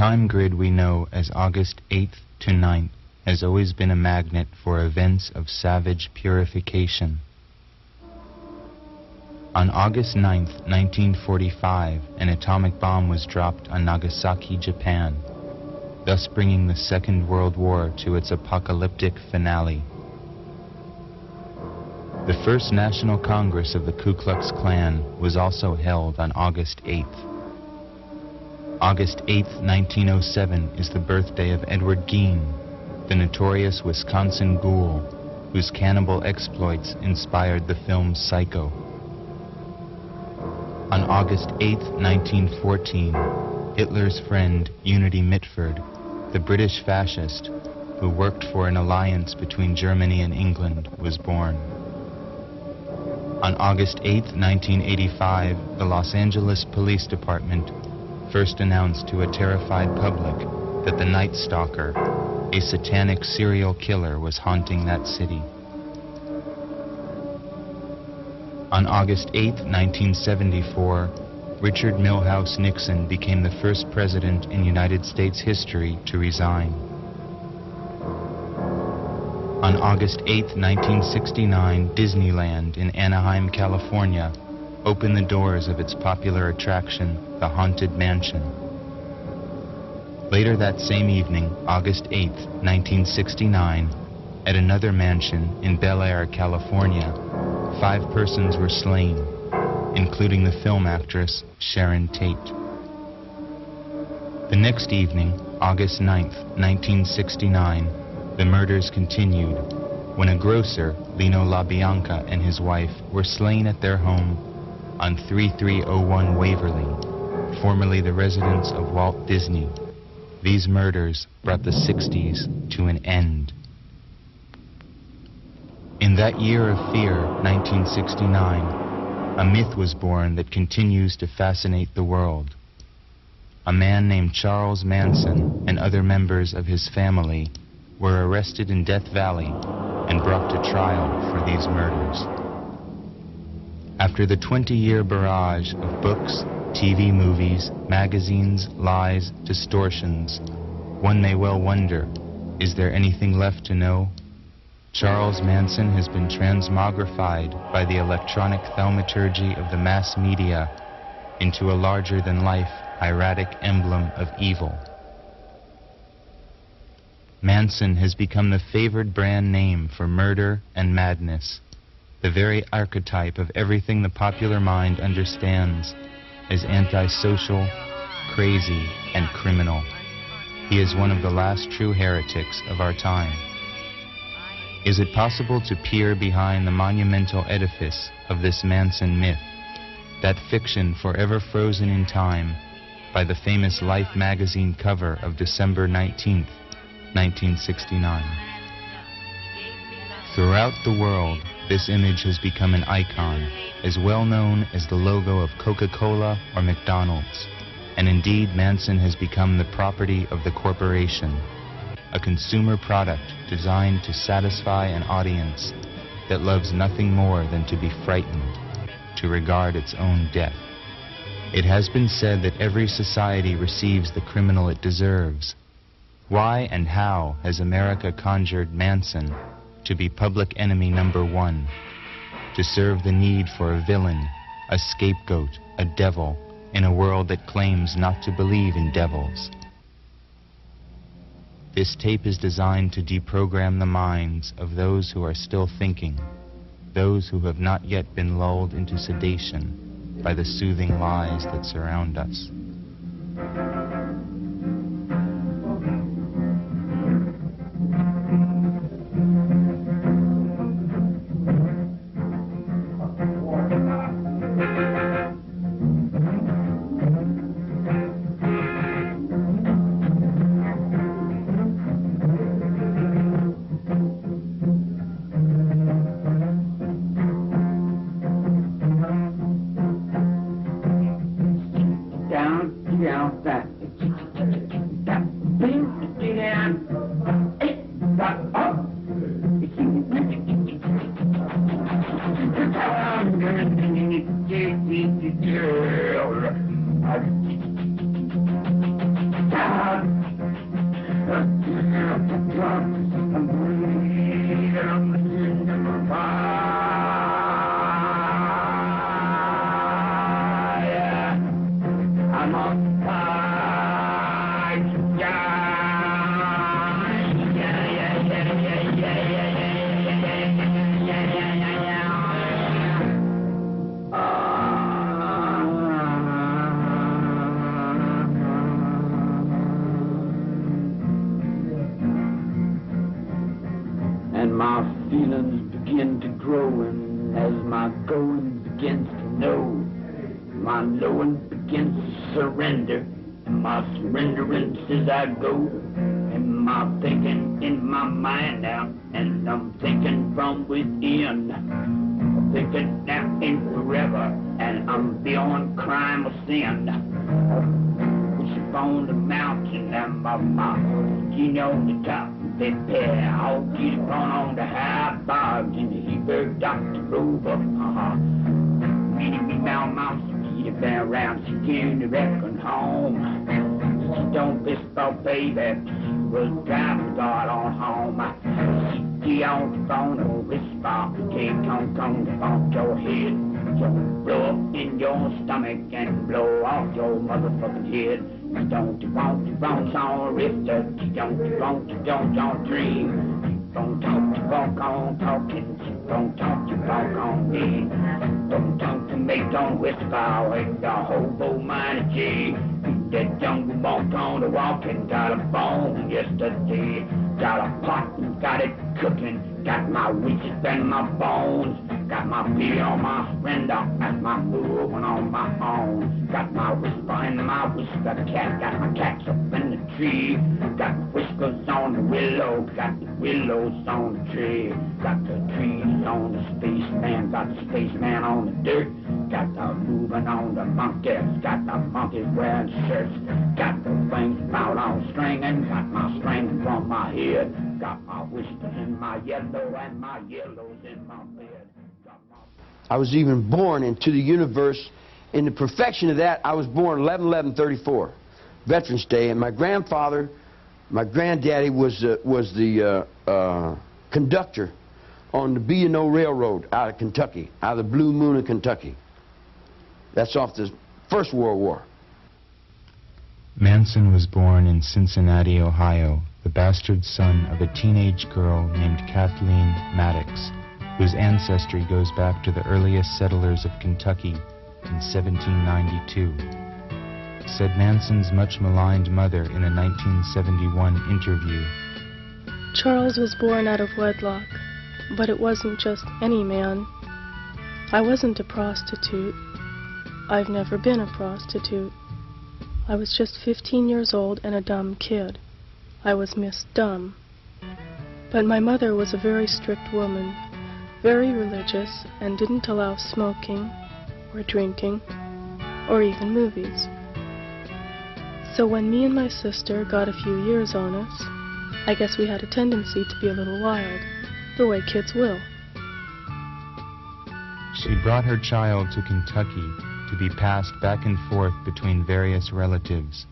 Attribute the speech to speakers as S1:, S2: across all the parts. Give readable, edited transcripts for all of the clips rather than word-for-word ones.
S1: time grid we know as August 8th to 9th has always been a magnet for events of savage purification. On August 9th, 1945, an atomic bomb was dropped on Nagasaki, Japan, thus bringing the Second World War to its apocalyptic finale. The first National Congress of the Ku Klux Klan was also held on August 8th. August 8th, 1907 is the birthday of Edward Gein, the notorious Wisconsin ghoul whose cannibal exploits inspired the film Psycho. On August 8th, 1914, Hitler's friend Unity Mitford, the British fascist who worked for an alliance between Germany and England, was born. On August 8th, 1985, the Los Angeles Police Department first announced to a terrified public that the Night Stalker, a satanic serial killer, was haunting that city. On August 8, 1974, Richard Milhouse Nixon became the first president in United States history to resign. On August 8, 1969, Disneyland in Anaheim, California, opened the doors of its popular attraction, the Haunted Mansion. Later that same evening, August 8, 1969, at another mansion in Bel Air, California, 5 persons were slain, including the film actress Sharon Tate. The next evening, August 9, 1969, the murders continued when a grocer, Lino LaBianca, and his wife were slain at their home on 3301 Waverly, formerly the residence of Walt Disney. These murders brought the 60s to an end. In that year of fear, 1969, a myth was born that continues to fascinate the world. A man named Charles Manson and other members of his family were arrested in Death Valley and brought to trial for these murders. After the 20-year barrage of books, TV movies, magazines, lies, distortions, one may well wonder, is there anything left to know? Charles Manson has been transmogrified by the electronic thaumaturgy of the mass media into a larger-than-life hieratic emblem of evil. Manson has become the favored brand name for murder and madness, the very archetype of everything the popular mind understands as antisocial, crazy, and criminal. He is one of the last true heretics of our time. Is it possible to peer behind the monumental edifice of this Manson myth, that fiction forever frozen in time by the famous Life magazine cover of December 19th, 1969? Throughout the world, this image has become an icon, as well known as the logo of Coca-Cola or McDonald's. And indeed, Manson has become the property of the corporation, a consumer product designed to satisfy an audience that loves nothing more than to be frightened, to regard its own death. It has been said that every society receives the criminal it deserves. Why and how has America conjured Manson to be public enemy number 1, to serve the need for a villain, a scapegoat, a devil, in a world that claims not to believe in devils? This tape is designed to deprogram the minds of those who are still thinking, those who have not yet been lulled into sedation by the soothing lies that surround us.
S2: Down, And my feelings begin to grow, and as my going begins to know, my knowing begins to surrender, and my surrenderance as I go, and my thinking in my mind now, and I'm thinking from within, I'm thinking now and forever, and I'm beyond crime or sin. It's on the mountain, and my skin on the top. I'll get it on the high bog in the Hebrew Dr. Rover. Meeting me down mountain, get it down round, she came to reckon home. She don't whisper, baby, she was driving God on home. She get on the phone and whisper, can't come to bump your head. You'll blow up in your stomach and blow off your motherfucking head. You don't want on Rifter, you don't dream. You don't talk on talking, you don't talk on me. Don't talk to me, don't whisper, with the hobo mind of G. That jungle walked on the walking, got a bone yesterday. Got a pot and got it cooking, got my witches and my bones. Got my beer on my surrender, got my moving on my own. Got my whisper in my whisper cat, got my cats up in the tree. Got whiskers on the willow, got the willows on the tree. Got the trees on the spaceman, got the spaceman on the dirt. Got the moving on the monkeys, got the monkeys wearing shirts. Got the wings out on stringing, got my strings from my head. Got my whiskers in my yellow and my yellows in my bed.
S3: I was even born into the universe. In the perfection of that, I was born 11/11/34, Veterans Day, and my grandfather, my granddaddy was the conductor on the B&O Railroad out of Kentucky, out of the Blue Moon of Kentucky. That's off the First World War.
S1: Manson was born in Cincinnati, Ohio, the bastard son of a teenage girl named Kathleen Maddox, whose ancestry goes back to the earliest settlers of Kentucky in 1792. Said Manson's much maligned mother in a 1971 interview.
S4: Charles was born out of wedlock, but it wasn't just any man. I wasn't a prostitute. I've never been a prostitute. I was just 15 years old and a dumb kid. I was Miss Dumb. But my mother was a very strict woman, very religious, and didn't allow smoking, or drinking, or even movies. So when me and my sister got a few years on us, I guess we had a tendency to be a little wild, the way kids will.
S1: She brought her child to Kentucky to be passed back and forth between various relatives,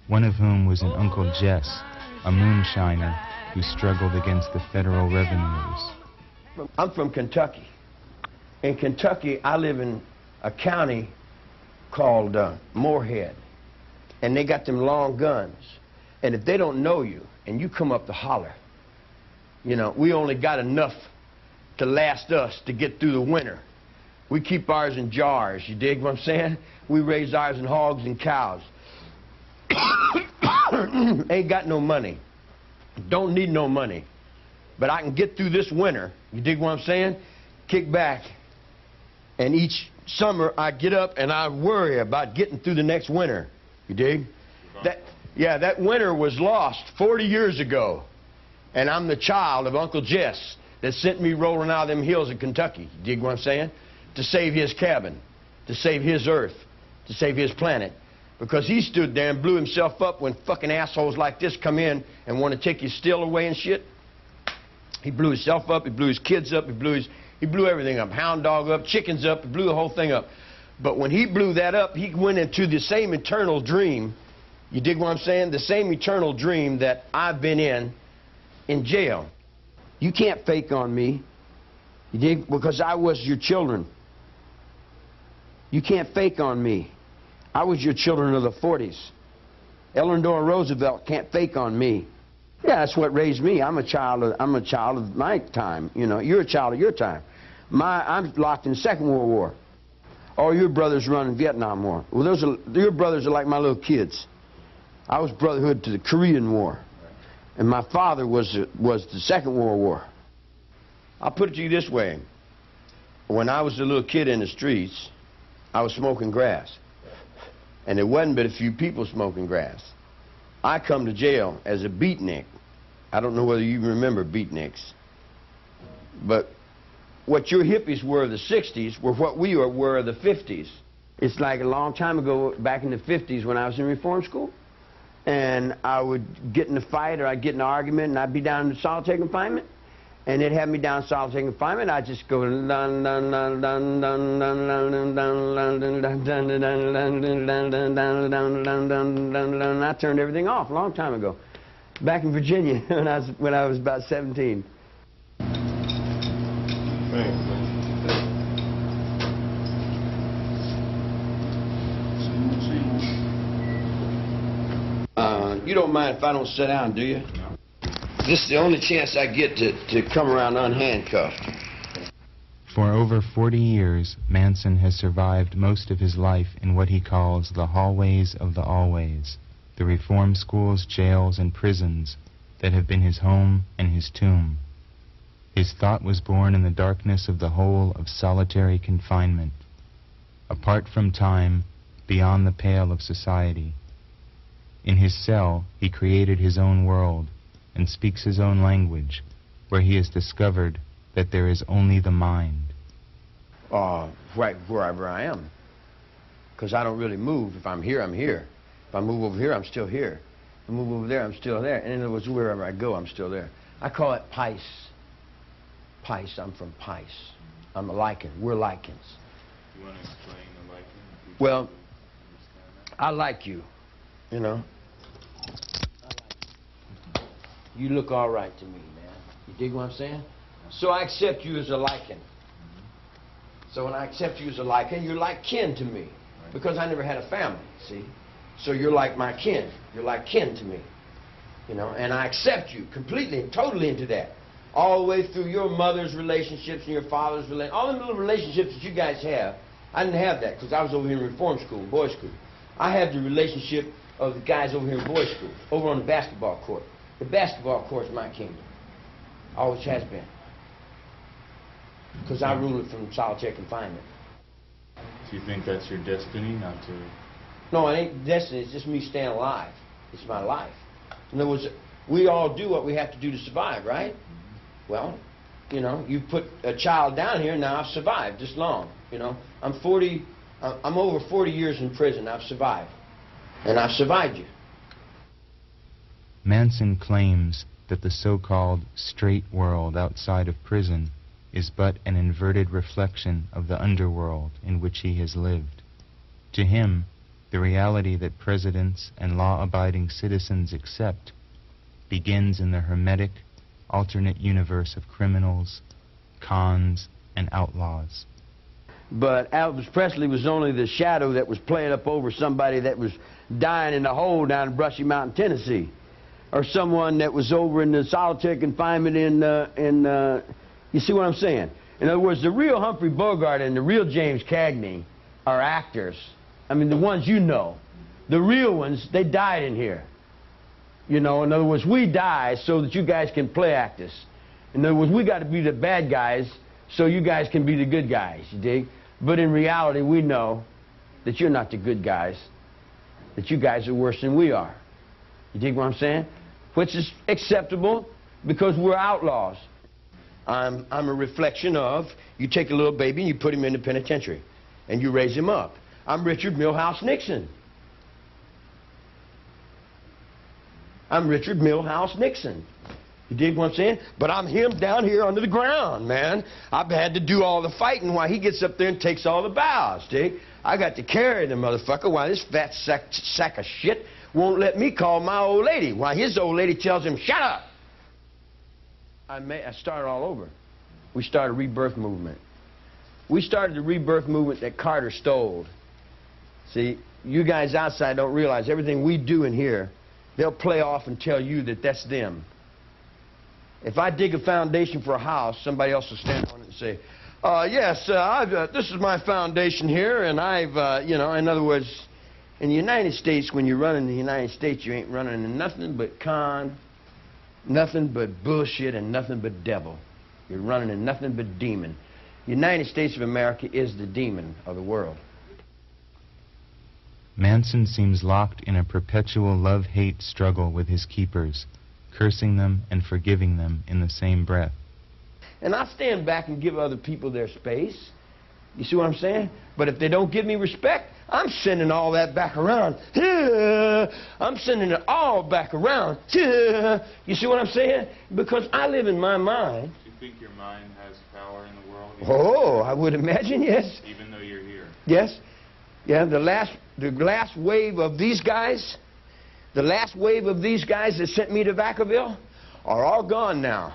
S1: one of whom was an Uncle Jess, a moonshiner who struggled against the federal revenues.
S3: I'm from Kentucky. In Kentucky, I live in a county called Moorhead, and they got them long guns. And if they don't know you, and you come up to holler, you know, we only got enough to last us to get through the winter. We keep ours in jars, you dig what I'm saying? We raise ours in hogs and cows. Ain't got no money. Don't need no money. But I can get through this winter, you dig what I'm saying? Kick back. And each summer I get up and I worry about getting through the next winter, you dig? That winter was lost 40 years ago. And I'm the child of Uncle Jess that sent me rolling out of them hills of Kentucky, you dig what I'm saying? To save his cabin, to save his earth, to save his planet. Because he stood there and blew himself up when fucking assholes like this come in and want to take his still away and shit. He blew himself up, he blew his kids up, he blew everything up. Hound dog up, chickens up, he blew the whole thing up. But when he blew that up, he went into the same eternal dream, you dig what I'm saying? The same eternal dream that I've been in jail. You can't fake on me, you dig? Because I was your children. You can't fake on me. I was your children of the 40s. Eleanor Roosevelt can't fake on me. Yeah, that's what raised me. I'm a child of my time. You know, you're a child of your time. I'm locked in the Second World War. All your brothers run in Vietnam War. Well, your brothers are like my little kids. I was brotherhood to the Korean War, and my father was the Second World War. I'll put it to you this way: when I was a little kid in the streets, I was smoking grass, and there wasn't but a few people smoking grass. I come to jail as a beatnik. I don't know whether you remember beatniks, but what your hippies were of the 60s were what we were of the 50s. It's like a long time ago, back in the 50s when I was in reform school, and I would get in a fight or I'd get in an argument and I'd be down in solitary confinement, and they'd have me down in solitary confinement. I'd just go dun dun dun dun dun dun dun dun dun dun dun, and I turned everything off a long time ago, back in Virginia when I was about 17. You don't mind if I don't sit down, do you? This is the only chance I get to come around unhandcuffed.
S1: For over 40 years, Manson has survived most of his life in what he calls the hallways of the always, the reform schools, jails, and prisons that have been his home and his tomb. His thought was born in the darkness of the hole of solitary confinement, apart from time, beyond the pale of society. In his cell, he created his own world and speaks his own language, where he has discovered that there is only the mind.
S3: Right wherever I am, because I don't really move. If I'm here, I'm here. If I move over here, I'm still here. If I move over there, I'm still there. And in other words, wherever I go, I'm still there. I call it Pice. Pice, I'm from Pice. I'm a lichen. We're lichens.
S1: You want to explain the lichen?
S3: Well, I like you, you know. You look all right to me, man. You dig what I'm saying? So I accept you as a lichen. So when I accept you as a lichen, you're like kin to me. Because I never had a family, see? So you're like my kin. You're like kin to me. You know, and I accept you completely and totally into that. All the way through your mother's relationships and your father's relationships. All the little relationships that you guys have, I didn't have that because I was over here in reform school, boys' school. I had the relationship of the guys over here in boys' school, over on the basketball court. The basketball court is my kingdom. Always has been. Because I rule it from solitary confinement.
S1: Do you think that's your destiny, not to...
S3: No, it ain't destiny. It's just me staying alive. It's my life. In other words, we all do what we have to do to survive, right? Well, you know, you put a child down here, now I've survived this long. You know, I'm over 40 years in prison. I've survived. And I've survived you.
S1: Manson claims that the so-called straight world outside of prison is but an inverted reflection of the underworld in which he has lived. To him, the reality that presidents and law-abiding citizens accept begins in the hermetic, alternate universe of criminals, cons, and outlaws.
S3: But Elvis Presley was only the shadow that was playing up over somebody that was dying in a hole down in Brushy Mountain, Tennessee. Or someone that was over in the solitary confinement you see what I'm saying? In other words, the real Humphrey Bogart and the real James Cagney are actors. I mean, the ones you know. The real ones, they died in here. You know, in other words, we die so that you guys can play actors. In other words, we got to be the bad guys so you guys can be the good guys, you dig? But in reality, we know that you're not the good guys, that you guys are worse than we are. You dig what I'm saying? Which is acceptable because we're outlaws. I'm a reflection of, you take a little baby and you put him in the penitentiary and you raise him up. I'm Richard Milhouse Nixon. I'm Richard Milhouse Nixon. You dig what I'm saying? But I'm him down here under the ground, man. I've had to do all the fighting while he gets up there and takes all the bows, dig? I got to carry the motherfucker while this fat sack of shit won't let me call my old lady while his old lady tells him, shut up. I started all over. We started a rebirth movement. We started the rebirth movement that Carter stole. See, you guys outside don't realize everything we do in here, they'll play off and tell you that that's them. If I dig a foundation for a house, somebody else will stand on it and say, yes, this is my foundation here, and I've, you know, in other words, in the United States, when you run in the United States, you ain't running in nothing but con, nothing but bullshit, and nothing but devil. You're running in nothing but demon. The United States of America is the demon of the world.
S1: Manson seems locked in a perpetual love-hate struggle with his keepers, cursing them and forgiving them in the same breath.
S3: And I stand back and give other people their space. You see what I'm saying? But if they don't give me respect, I'm sending all that back around. I'm sending it all back around. You see what I'm saying? Because I live in my mind.
S1: Do you think your mind has power in the world?
S3: Oh, I would imagine, yes.
S1: Even though you're here?
S3: Yes. Yeah, the last wave of these guys, that sent me to Vacaville are all gone now.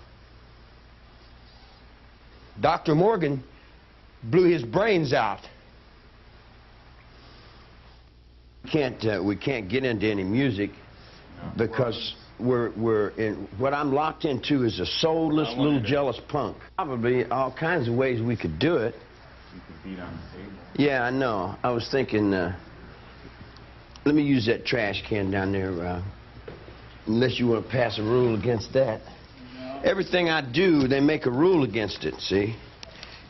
S3: Dr. Morgan blew his brains out. We can't get into any music because we're in what I'm locked into is a soulless little jealous punk. Probably all kinds of ways we could do it.
S1: You could beat on the table.
S3: Yeah, I know. I was thinking, let me use that trash can down there, unless you want to pass a rule against that. No. Everything I do, they make a rule against it, see?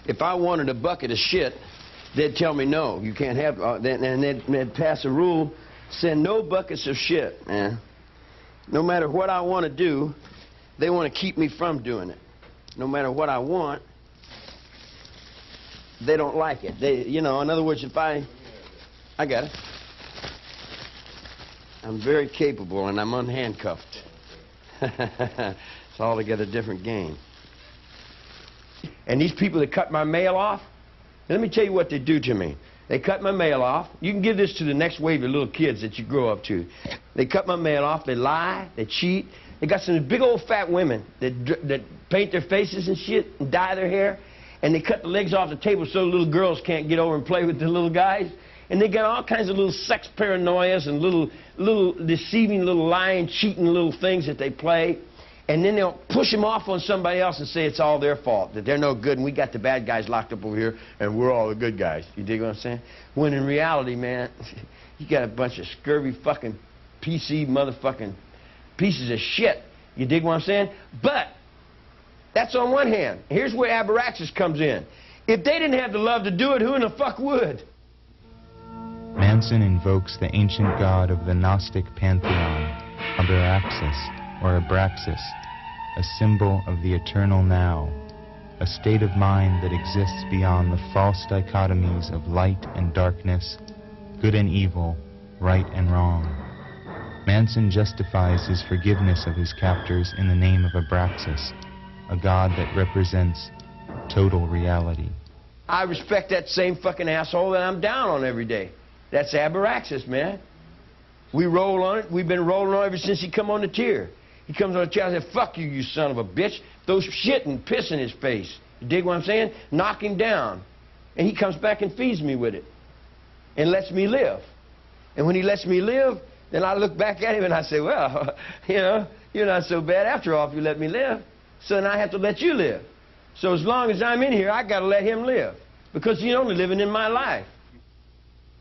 S3: If I wanted a bucket of shit, they'd tell me no, you can't have, and they'd pass a rule saying no buckets of shit, man. No matter what I want to do, they want to keep me from doing it. No matter what I want, they don't like it. They, you know, in other words, if I got it. I'm very capable and I'm unhandcuffed. It's altogether different game. And these people that cut my mail off, let me tell you what they do to me. They cut my mail off. You can give this to the next wave of little kids that you grow up to. They cut my mail off. They lie. They cheat. They got some big old fat women that paint their faces and shit and dye their hair. And they cut the legs off the table so little girls can't get over and play with the little guys. And they got all kinds of little sex paranoias and little deceiving, little lying, cheating little things that they play. And then they'll push them off on somebody else and say it's all their fault, that they're no good and we got the bad guys locked up over here and we're all the good guys. You dig what I'm saying? When in reality, man, you got a bunch of scurvy fucking PC motherfucking pieces of shit. You dig what I'm saying? But that's on one hand. Here's where Apocalypsis comes in. If they didn't have the love to do it, who in the fuck would?
S1: Manson invokes the ancient god of the Gnostic pantheon, Apocalypsis, or Abraxas, a symbol of the eternal now, a state of mind that exists beyond the false dichotomies of light and darkness, good and evil, right and wrong. Manson justifies his forgiveness of his captors in the name of Abraxas, a god that represents total reality.
S3: I respect that same fucking asshole that I'm down on every day. That's Apocalypsis, man. We roll on it. We've been rolling on it ever since he come on the tier. He comes on the chair and says, fuck you, you son of a bitch. Throw shit and piss in his face. You dig what I'm saying? Knock him down. And he comes back and feeds me with it. And lets me live. And when he lets me live, then I look back at him and I say, well, you know, you're not so bad after all if you let me live. So then I have to let you live. So as long as I'm in here, I got to let him live. Because he's only living in my life.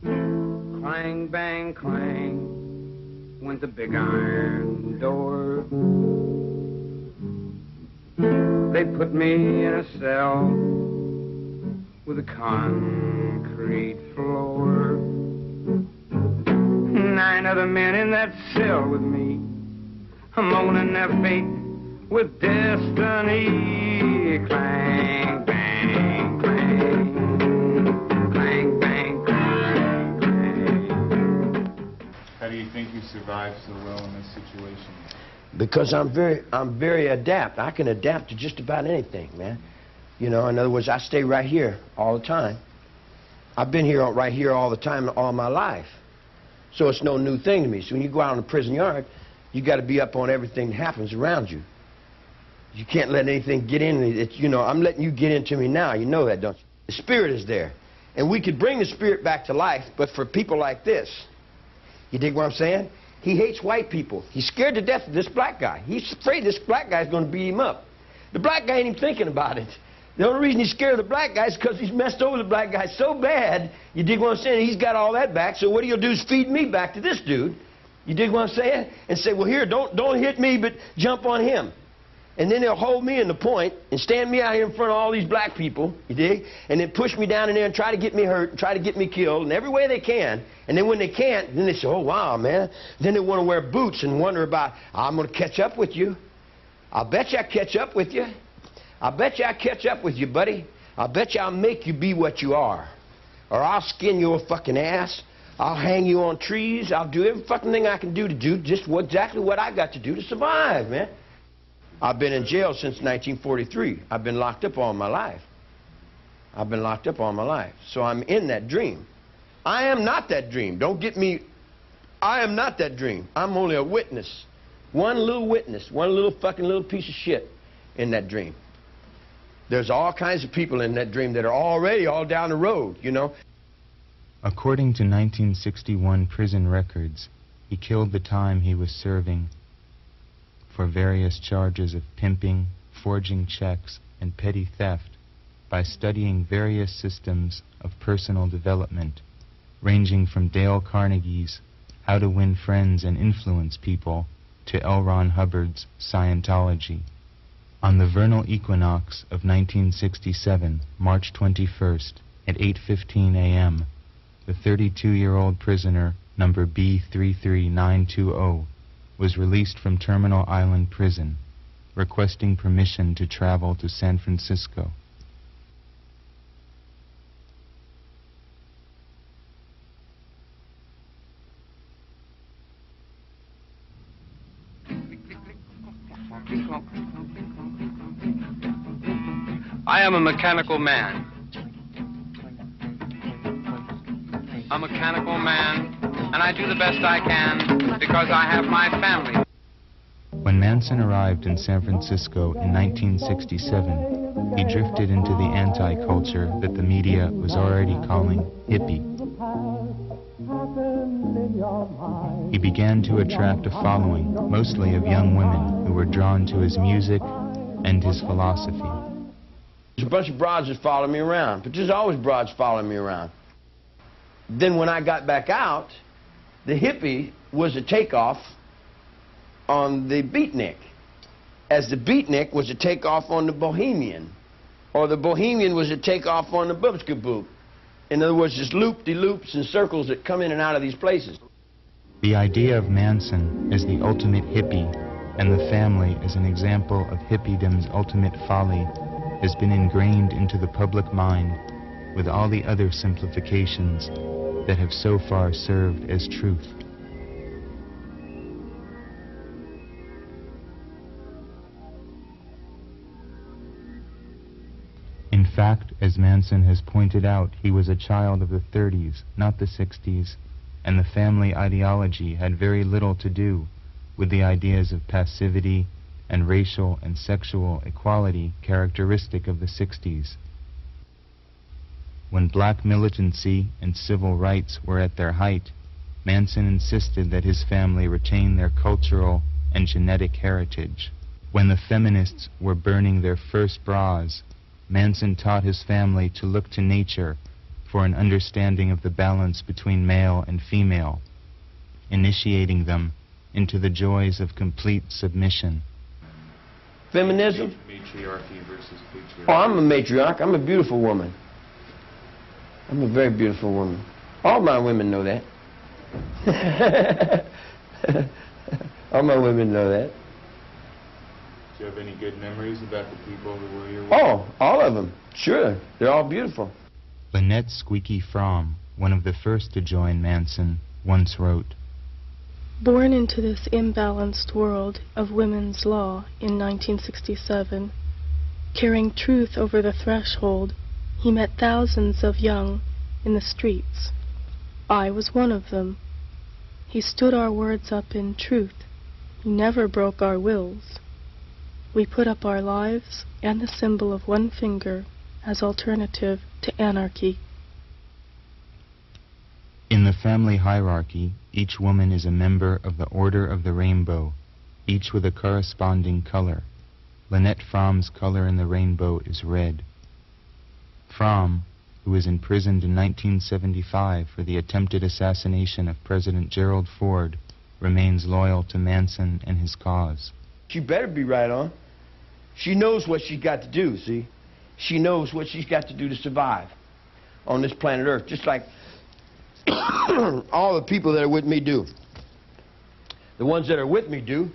S2: Clang, bang, clang went the big iron door. They put me in a cell with a concrete floor. 9 other men in that cell with me, moaning their fate with destiny. Clang, bang, clang. Clang, bang, clang, clang.
S1: How do you think you survived so well in this situation?
S3: Because I'm very adept. I can adapt to just about anything, man. You know, in other words, I stay right here all the time. I've been here right here all the time all my life. So it's no new thing to me. So when you go out in the prison yard, you got to be up on everything that happens around you. You can't let anything get in. You know, I'm letting you get into me now. You know that, don't you? The spirit is there. And we could bring the spirit back to life, but for people like this, you dig what I'm saying? He hates white people. He's scared to death of this black guy. He's afraid this black guy's going to beat him up. The black guy ain't even thinking about it. The only reason he's scared of the black guy is because he's messed over the black guy so bad, you dig what I'm saying? He's got all that back, so what he'll do is feed me back to this dude. You dig what I'm saying? And say, well, here, don't hit me, but jump on him. And then they'll hold me in the point and stand me out here in front of all these black people, you dig? And then push me down in there and try to get me hurt and try to get me killed in every way they can. And then when they can't, then they say, oh, wow, man. Then they want to wear boots and wonder about, I'm going to catch up with you. I'll bet you I catch up with you. I bet you I catch up with you, buddy. I bet you I'll make you be what you are. Or I'll skin your fucking ass. I'll hang you on trees. I'll do every fucking thing I can do to do just exactly what I got to do to survive, man. I've been in jail since 1943. I've been locked up all my life. I've been locked up all my life. So I'm in that dream. I am not that dream. Don't get me... I am not that dream. I'm only a witness. One little witness. One little fucking little piece of shit in that dream. There's all kinds of people in that dream that are already all down the road, you know.
S1: According to 1961 prison records, he killed the time he was serving for various charges of pimping, forging checks, and petty theft by studying various systems of personal development, ranging from Dale Carnegie's How to Win Friends and Influence People to L. Ron Hubbard's Scientology. On the vernal equinox of 1967, March 21st, at 8:15 a.m., the 32-year-old prisoner, number B33920, was released from Terminal Island Prison, requesting permission to travel to San Francisco.
S5: I am a mechanical man. A mechanical man, and I do the best I can because I have my family.
S1: When Manson arrived in San Francisco in 1967, he drifted into the anti-culture that the media was already calling hippie. He began to attract a following, mostly of young women, who were drawn to his music and his philosophy.
S3: There's a bunch of broads that follow me around, but there's always broads following me around. Then when I got back out, the hippie was a takeoff on the beatnik, as the beatnik was a takeoff on the bohemian, or the bohemian was a takeoff on the boobskaboop. In other words, just loop-de-loops and circles that come in and out of these places.
S1: The idea of Manson as the ultimate hippie and the family as an example of hippiedom's ultimate folly has been ingrained into the public mind with all the other simplifications that have so far served as truth. In fact, as Manson has pointed out, he was a child of the 30s, not the 60s, and the family ideology had very little to do with the ideas of passivity and racial and sexual equality characteristic of the 60s. When black militancy and civil rights were at their height, Manson insisted that his family retain their cultural and genetic heritage. When the feminists were burning their first bras, Manson taught his family to look to nature for an understanding of the balance between male and female, initiating them into the joys of complete submission.
S3: Feminism?
S5: Matriarchy versus patriarchy.
S3: Oh, I'm a matriarch. I'm a beautiful woman. I'm a very beautiful woman. All my women know that. All my women know that.
S1: Do you have any good memories about the people who were your women?
S3: Oh, all of them. Sure. They're all beautiful.
S1: Lynette Squeaky Fromm, one of the first to join Manson, once wrote,
S4: Born into this imbalanced world of women's law in 1967, carrying truth over the threshold, he met thousands of young in the streets. I was one of them. He stood our words up in truth. He never broke our wills. We put up our lives and the symbol of one finger as alternative to anarchy.
S1: In the family hierarchy, each woman is a member of the Order of the Rainbow, each with a corresponding color. Lynette Fromm's color in the rainbow is red. Fromm, who was imprisoned in 1975 for the attempted assassination of President Gerald Ford, remains loyal to Manson and his cause.
S3: She better be right on. She knows what she's got to do, see? She knows what she's got to do to survive on this planet Earth, just like all the people that are with me do. The ones that are with me do.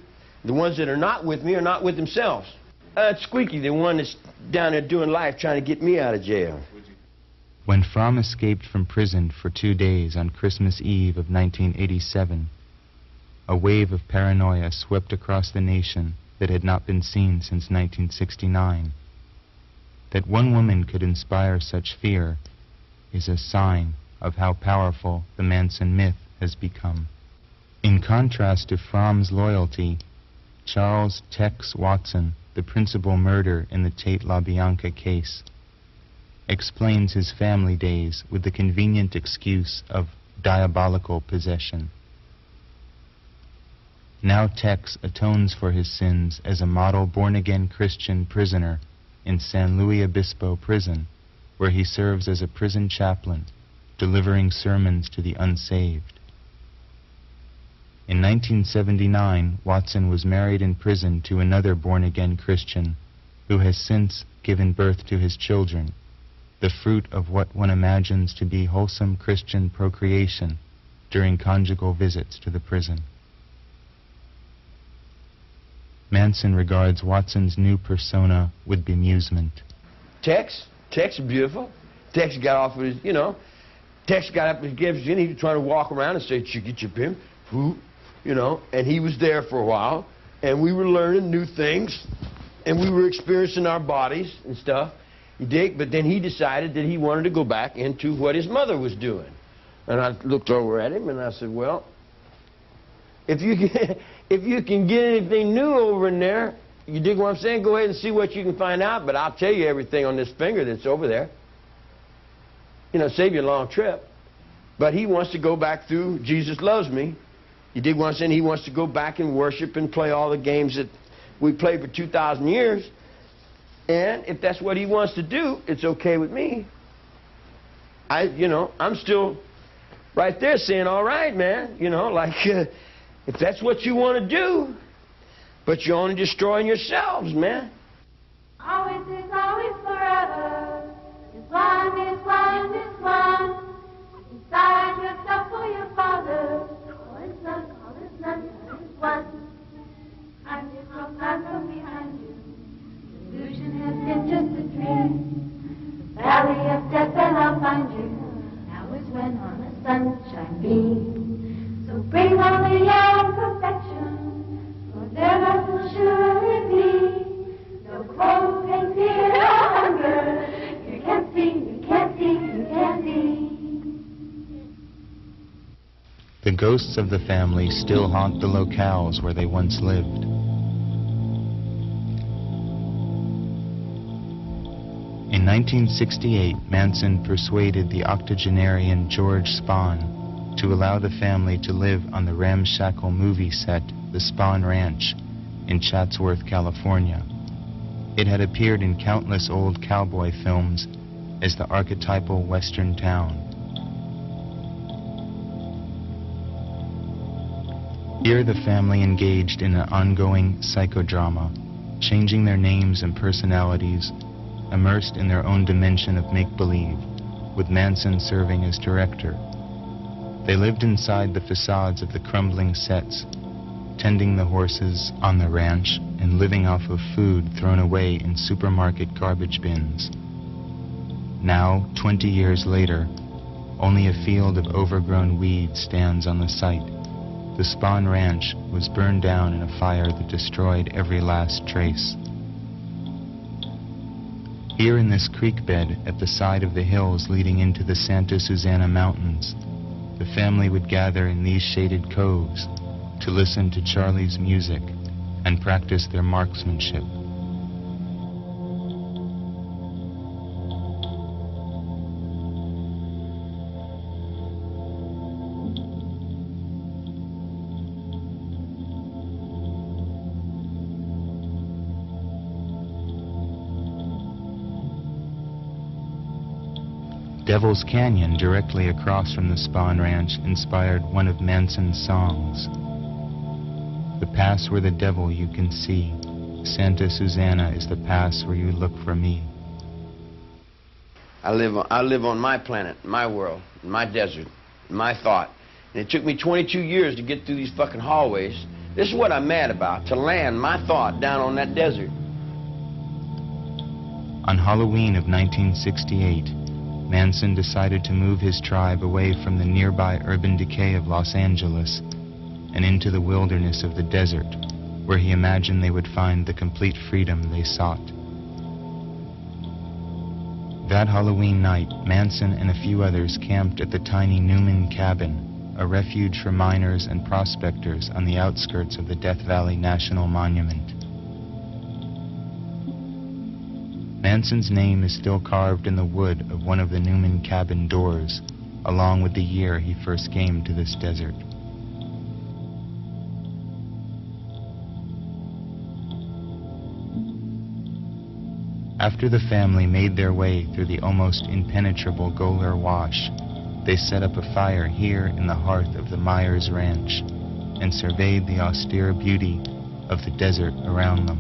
S3: The ones that are not with me are not with themselves. Squeaky, the one that's down there doing life trying to get me out of jail.
S1: When Fromm escaped from prison for 2 days on Christmas Eve of 1987, a wave of paranoia swept across the nation that had not been seen since 1969. That one woman could inspire such fear is a sign of how powerful the Manson myth has become. In contrast to Fromm's loyalty, Charles Tex Watson, the principal murderer in the Tate LaBianca case, explains his family days with the convenient excuse of diabolical possession. Now Tex atones for his sins as a model born-again Christian prisoner in San Luis Obispo prison, where he serves as a prison chaplain, delivering sermons to the unsaved. In 1979, Watson was married in prison to another born-again Christian, who has since given birth to his children, the fruit of what one imagines to be wholesome Christian procreation during conjugal visits to the prison. Manson regards Watson's new persona with bemusement.
S3: Tex is beautiful. Tex got off of his, Tex got up and gave his, he was trying to walk around and say, chicka chipim, whoop, and he was there for a while, and we were learning new things, and we were experiencing our bodies and stuff. You dig? But then he decided that he wanted to go back into what his mother was doing. And I looked over at him and I said, well, if you can get anything new over in there, you dig what I'm saying? Go ahead and see what you can find out, but I'll tell you everything on this finger that's over there. Save you a long trip. But he wants to go back through Jesus Loves Me. You dig what I'm saying? He wants to go back and worship and play all the games that we played for 2,000 years. And if that's what he wants to do, it's okay with me. I'm still right there saying, all right, man, if that's what you want to do, but you're only destroying yourselves, man.
S6: Always is always forever. Is one, is one, is one. Decide yourself for your father. All is none, all is none, all is one. I'm just no plan from behind you. Illusion has been just a dream. The valley of death and I'll find you. Now is when on a sunshine beam. So bring on the young perfection, for there must will surely be no cold and fear or hunger. You can't see, you can't see, you can't see.
S1: The ghosts of the family still haunt the locales where they once lived. In 1968, Manson persuaded the octogenarian George Spahn to allow the family to live on the ramshackle movie set, the Spahn Ranch, in Chatsworth, California. It had appeared in countless old cowboy films as the archetypal Western town. Here the family engaged in an ongoing psychodrama, changing their names and personalities, immersed in their own dimension of make-believe, with Manson serving as director. They lived inside the facades of the crumbling sets, tending the horses on the ranch and living off of food thrown away in supermarket garbage bins. Now, 20 years later, only a field of overgrown weeds stands on the site. The Spahn Ranch was burned down in a fire that destroyed every last trace. Here in this creek bed at the side of the hills leading into the Santa Susana Mountains, the family would gather in these shaded coves to listen to Charlie's music and practice their marksmanship. Devil's Canyon, directly across from the Spahn Ranch, inspired one of Manson's songs. The pass where the devil you can see. Santa Susana is the pass where you look for me.
S3: I live on my planet, my world, my desert, my thought. And it took me 22 years to get through these fucking hallways. This is what I'm mad about, to land my thought down on that desert.
S1: On Halloween of 1968, Manson decided to move his tribe away from the nearby urban decay of Los Angeles and into the wilderness of the desert, where he imagined they would find the complete freedom they sought. That Halloween night, Manson and a few others camped at the tiny Newman Cabin, a refuge for miners and prospectors on the outskirts of the Death Valley National Monument. Manson's name is still carved in the wood of one of the Newman Cabin doors, along with the year he first came to this desert. After the family made their way through the almost impenetrable Goler Wash, they set up a fire here in the hearth of the Myers Ranch and surveyed the austere beauty of the desert around them.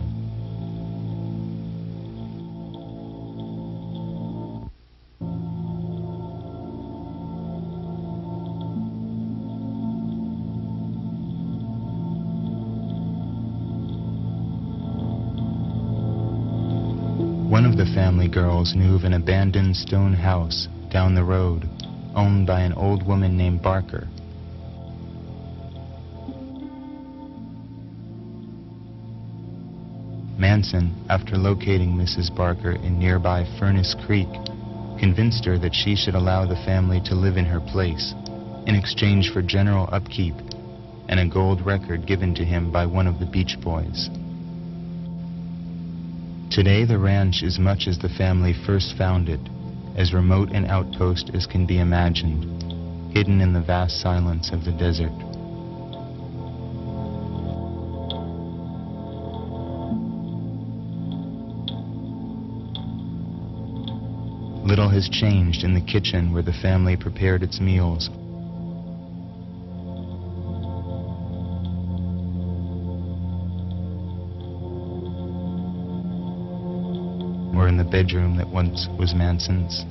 S1: One of the family girls knew of an abandoned stone house down the road, owned by an old woman named Barker. Manson, after locating Mrs. Barker in nearby Furnace Creek, convinced her that she should allow the family to live in her place, in exchange for general upkeep and a gold record given to him by one of the Beach Boys. Today, the ranch is much as the family first found it, as remote an outpost as can be imagined, hidden in the vast silence of the desert. Little has changed in the kitchen where the family prepared its meals. Or in the bedroom that once was Manson's.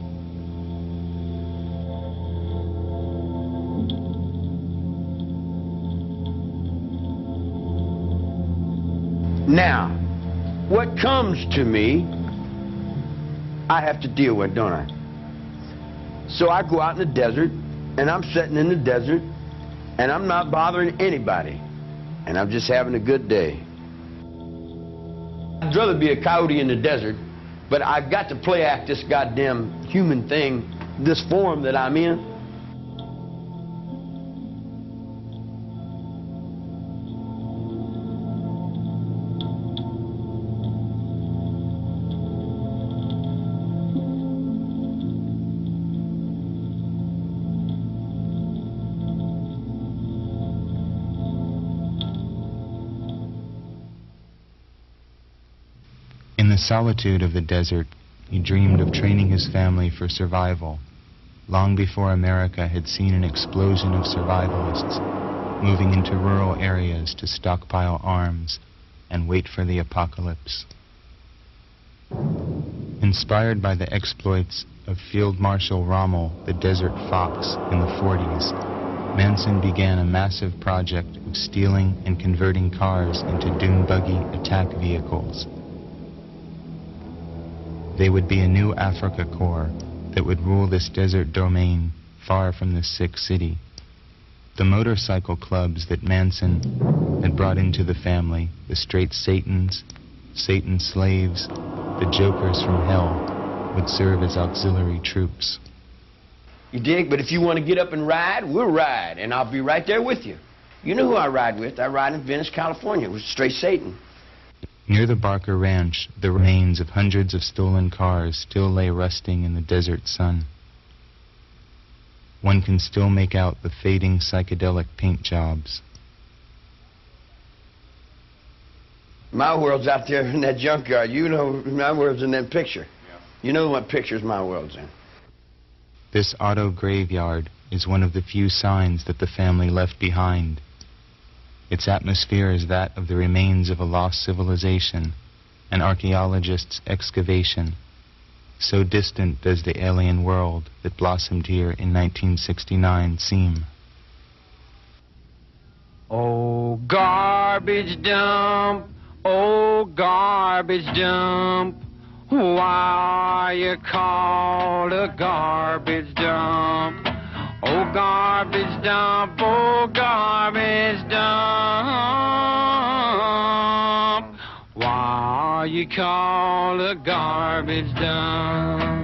S3: Now, what comes to me, I have to deal with, don't I? So I go out in the desert, and I'm sitting in the desert, and I'm not bothering anybody, and I'm just having a good day. I'd rather be a coyote in the desert, but I've got to play act this goddamn human thing, this form that I'm in.
S1: In the solitude of the desert, he dreamed of training his family for survival, long before America had seen an explosion of survivalists moving into rural areas to stockpile arms and wait for the apocalypse. Inspired by the exploits of Field Marshal Rommel, the Desert Fox, in the 40s, Manson began a massive project of stealing and converting cars into dune buggy attack vehicles. They would be a new Africa Corps that would rule this desert domain far from the sick city. The motorcycle clubs that Manson had brought into the family, the Straight Satans, Satan's slaves, the Jokers from hell, would serve as auxiliary troops.
S3: You dig? But if you want to get up and ride, we'll ride, and I'll be right there with you. You know who I ride with? I ride in Venice, California with Straight Satan.
S1: Near the Barker Ranch, the remains of hundreds of stolen cars still lay rusting in the desert sun. One can still make out the fading psychedelic paint jobs.
S3: My world's out there in that junkyard. You know my world's in that picture.
S5: Yeah.
S3: You know what pictures my world's in.
S1: This auto graveyard is one of the few signs that the family left behind. Its atmosphere is that of the remains of a lost civilization, an archaeologist's excavation. So distant does the alien world that blossomed here in 1969 seem.
S5: Oh, garbage dump, oh, garbage dump, why you called a garbage dump? Oh, garbage dump, oh, garbage dump, why you called a garbage dump?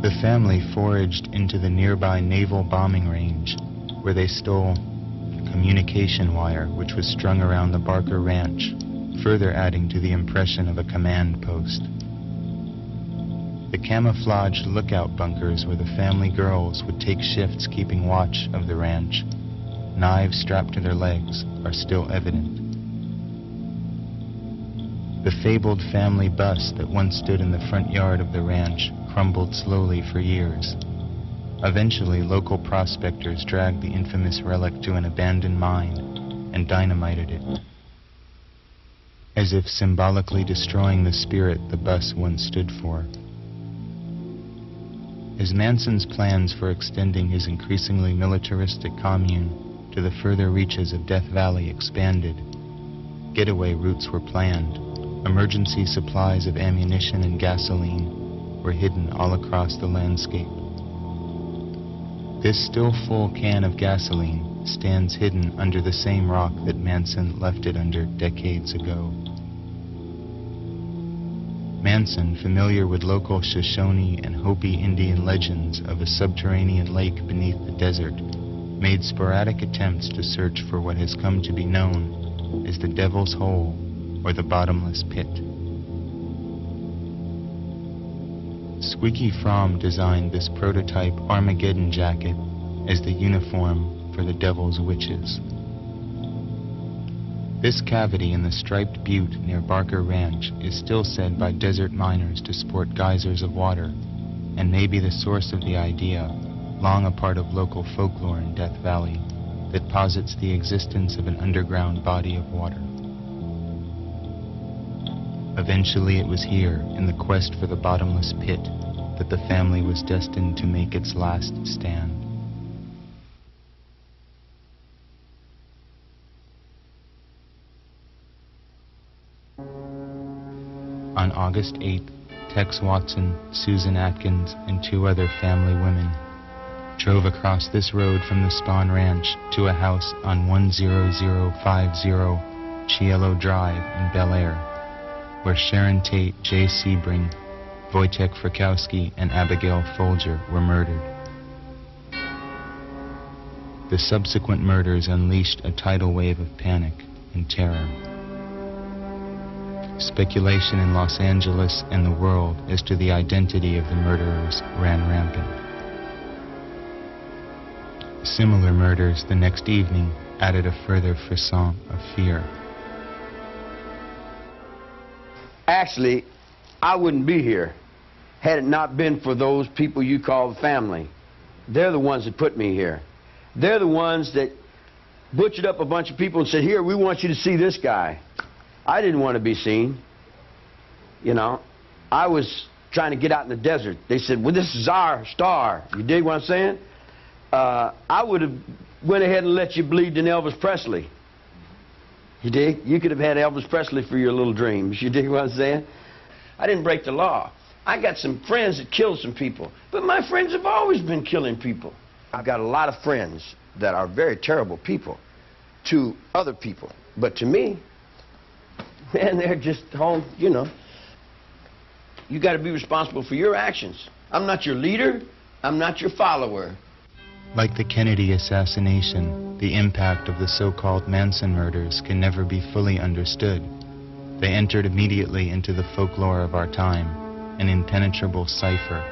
S1: The family foraged into the nearby naval bombing range, where they stole a communication wire which was strung around the Barker Ranch, further adding to the impression of a command post. The camouflaged lookout bunkers where the family girls would take shifts keeping watch of the ranch, knives strapped to their legs, are still evident. The fabled family bus that once stood in the front yard of the ranch crumbled slowly for years. Eventually, local prospectors dragged the infamous relic to an abandoned mine and dynamited it, as if symbolically destroying the spirit the bus once stood for. As Manson's plans for extending his increasingly militaristic commune to the further reaches of Death Valley expanded, getaway routes were planned. Emergency supplies of ammunition and gasoline were hidden all across the landscape. This still full can of gasoline stands hidden under the same rock that Manson left it under decades ago. Manson, familiar with local Shoshone and Hopi Indian legends of a subterranean lake beneath the desert, made sporadic attempts to search for what has come to be known as the Devil's Hole or the Bottomless Pit. Squeaky Fromm designed this prototype Armageddon jacket as the uniform for the Devil's Witches. This cavity in the striped butte near Barker Ranch is still said by desert miners to sport geysers of water, and may be the source of the idea, long a part of local folklore in Death Valley, that posits the existence of an underground body of water. Eventually it was here, in the quest for the bottomless pit, that the family was destined to make its last stand. On August 8th, Tex Watson, Susan Atkins, and two other family women drove across this road from the Spahn Ranch to a house on 10050 Cielo Drive in Bel Air, where Sharon Tate, Jay Sebring, Wojtek Frykowski, and Abigail Folger were murdered. The subsequent murders unleashed a tidal wave of panic and terror. Speculation in Los Angeles and the world as to the identity of the murderers ran rampant. Similar murders the next evening added a further frisson of fear.
S3: Actually, I wouldn't be here had it not been for those people you call family. They're the ones that put me here. They're the ones that butchered up a bunch of people and said, here, we want you to see this guy. I didn't want to be seen. You know, I was trying to get out in the desert. They said, well, this is our star. You dig what I'm saying? I would have went ahead and let you bleed in Elvis Presley. You dig? You could have had Elvis Presley for your little dreams. You dig what I'm saying? I didn't break the law. I got some friends that killed some people, but my friends have always been killing people. I've got a lot of friends that are very terrible people to other people, but to me, man, they're just home, you know. You got to be responsible for your actions. I'm not your leader. I'm not your follower.
S1: Like the Kennedy assassination, the impact of the so-called Manson murders can never be fully understood. They entered immediately into the folklore of our time, an impenetrable cipher.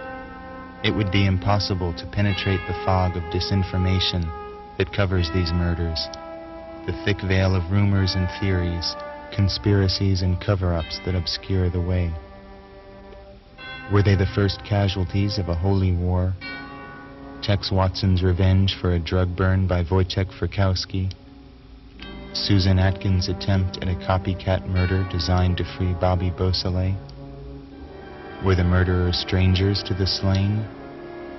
S1: It would be impossible to penetrate the fog of disinformation that covers these murders, the thick veil of rumors and theories, conspiracies and cover-ups that obscure the way. Were they the first casualties of a holy war? Tex Watson's revenge for a drug burn by Wojciech Frykowski? Susan Atkins' attempt at a copycat murder designed to free Bobby Beausoleil? Were the murderers strangers to the slain?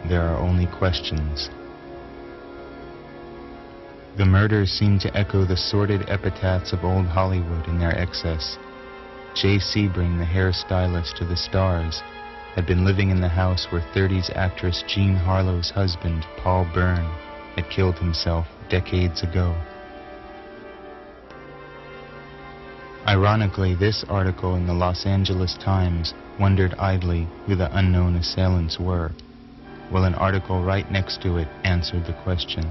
S1: There are only questions. The murders seem to echo the sordid epitaphs of old Hollywood in their excess. Jay Sebring, the hairstylist to the stars, had been living in the house where 30s actress Jean Harlow's husband, Paul Byrne, had killed himself decades ago. Ironically, this article in the Los Angeles Times wondered idly who the unknown assailants were, while an article right next to it answered the question.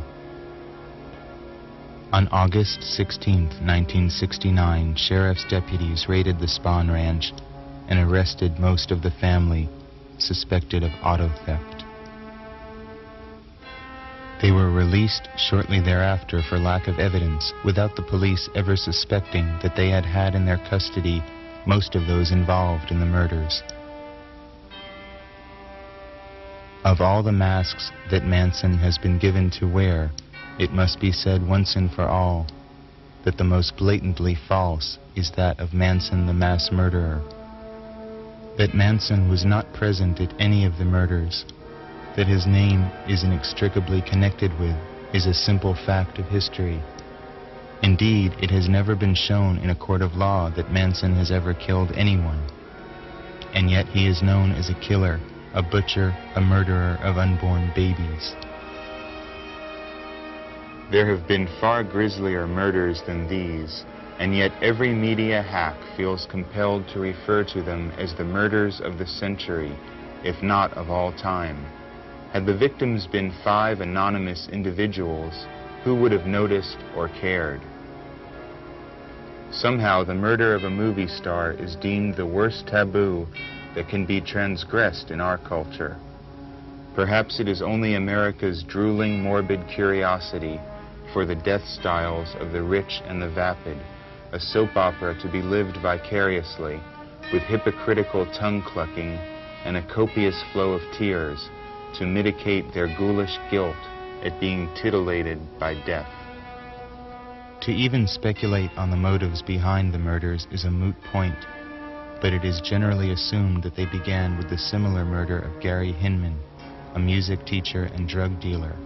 S1: On August 16, 1969, sheriff's deputies raided the Spahn Ranch and arrested most of the family suspected of auto theft. They were released shortly thereafter for lack of evidence, without the police ever suspecting that they had had in their custody most of those involved in the murders. Of all the masks that Manson has been given to wear, it must be said once and for all that the most blatantly false is that of Manson the mass murderer. That Manson was not present at any of the murders, that his name is inextricably connected with, is a simple fact of history. Indeed, it has never been shown in a court of law that Manson has ever killed anyone. And yet he is known as a killer, a butcher, a murderer of unborn babies. There have been far grislier murders than these, and yet every media hack feels compelled to refer to them as the murders of the century, if not of all time. Had the victims been 5 anonymous individuals, who would have noticed or cared? Somehow the murder of a movie star is deemed the worst taboo that can be transgressed in our culture. Perhaps it is only America's drooling, morbid curiosity for the death styles of the rich and the vapid, a soap opera to be lived vicariously, with hypocritical tongue-clucking and a copious flow of tears to mitigate their ghoulish guilt at being titillated by death. To even speculate on the motives behind the murders is a moot point, but it is generally assumed that they began with the similar murder of Gary Hinman, a music teacher and drug dealer,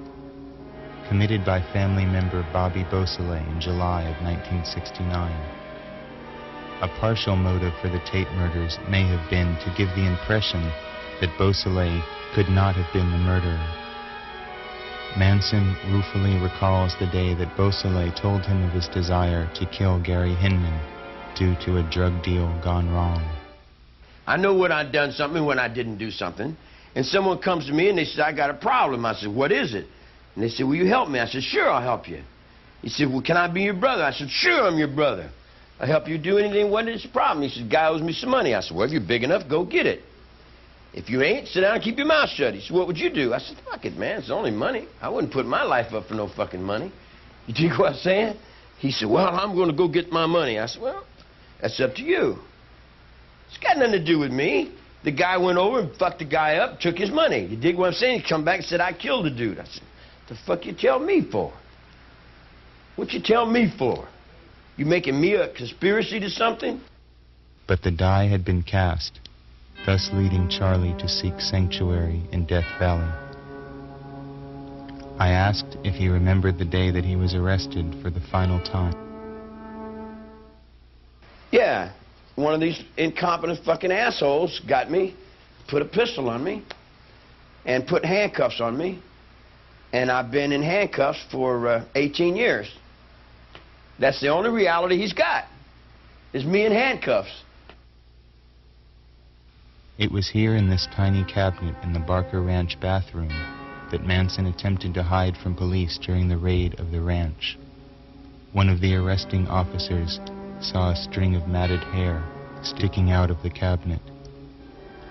S1: committed by family member Bobby Beausoleil in July of 1969. A partial motive for the Tate murders may have been to give the impression that Beausoleil could not have been the murderer. Manson ruefully recalls the day that Beausoleil told him of his desire to kill Gary Hinman due to a drug deal gone wrong.
S3: I know when I'd done something, when I didn't do something, and someone comes to me and they said, I got a problem. I said, what is it? And they said, will you help me? I said, sure, I'll help you. He said, well, can I be your brother? I said, sure, I'm your brother. I'll help you do anything. What is the problem? He said, guy owes me some money. I said, well, if you're big enough, go get it. If you ain't, sit down and keep your mouth shut. He said, what would you do? I said, fuck it, man, it's only money. I wouldn't put my life up for no fucking money. You dig what I'm saying? He said, well, I'm going to go get my money. I said, well, that's up to you. It's got nothing to do with me. The guy went over and fucked the guy up, took his money. You dig what I'm saying? He come back and said, I killed the dude. I said, the fuck you tell me for? What you tell me for? You making me a conspiracy to something?
S1: But the die had been cast, thus leading Charlie to seek sanctuary in Death Valley. I asked if he remembered the day that he was arrested for the final time.
S3: Yeah, one of these incompetent fucking assholes got me, put a pistol on me, and put handcuffs on me. And I've been in handcuffs for 18 years. That's the only reality he's got, is me in handcuffs.
S1: It was here in this tiny cabinet in the Barker Ranch bathroom that Manson attempted to hide from police during the raid of the ranch. One of the arresting officers saw a string of matted hair sticking out of the cabinet.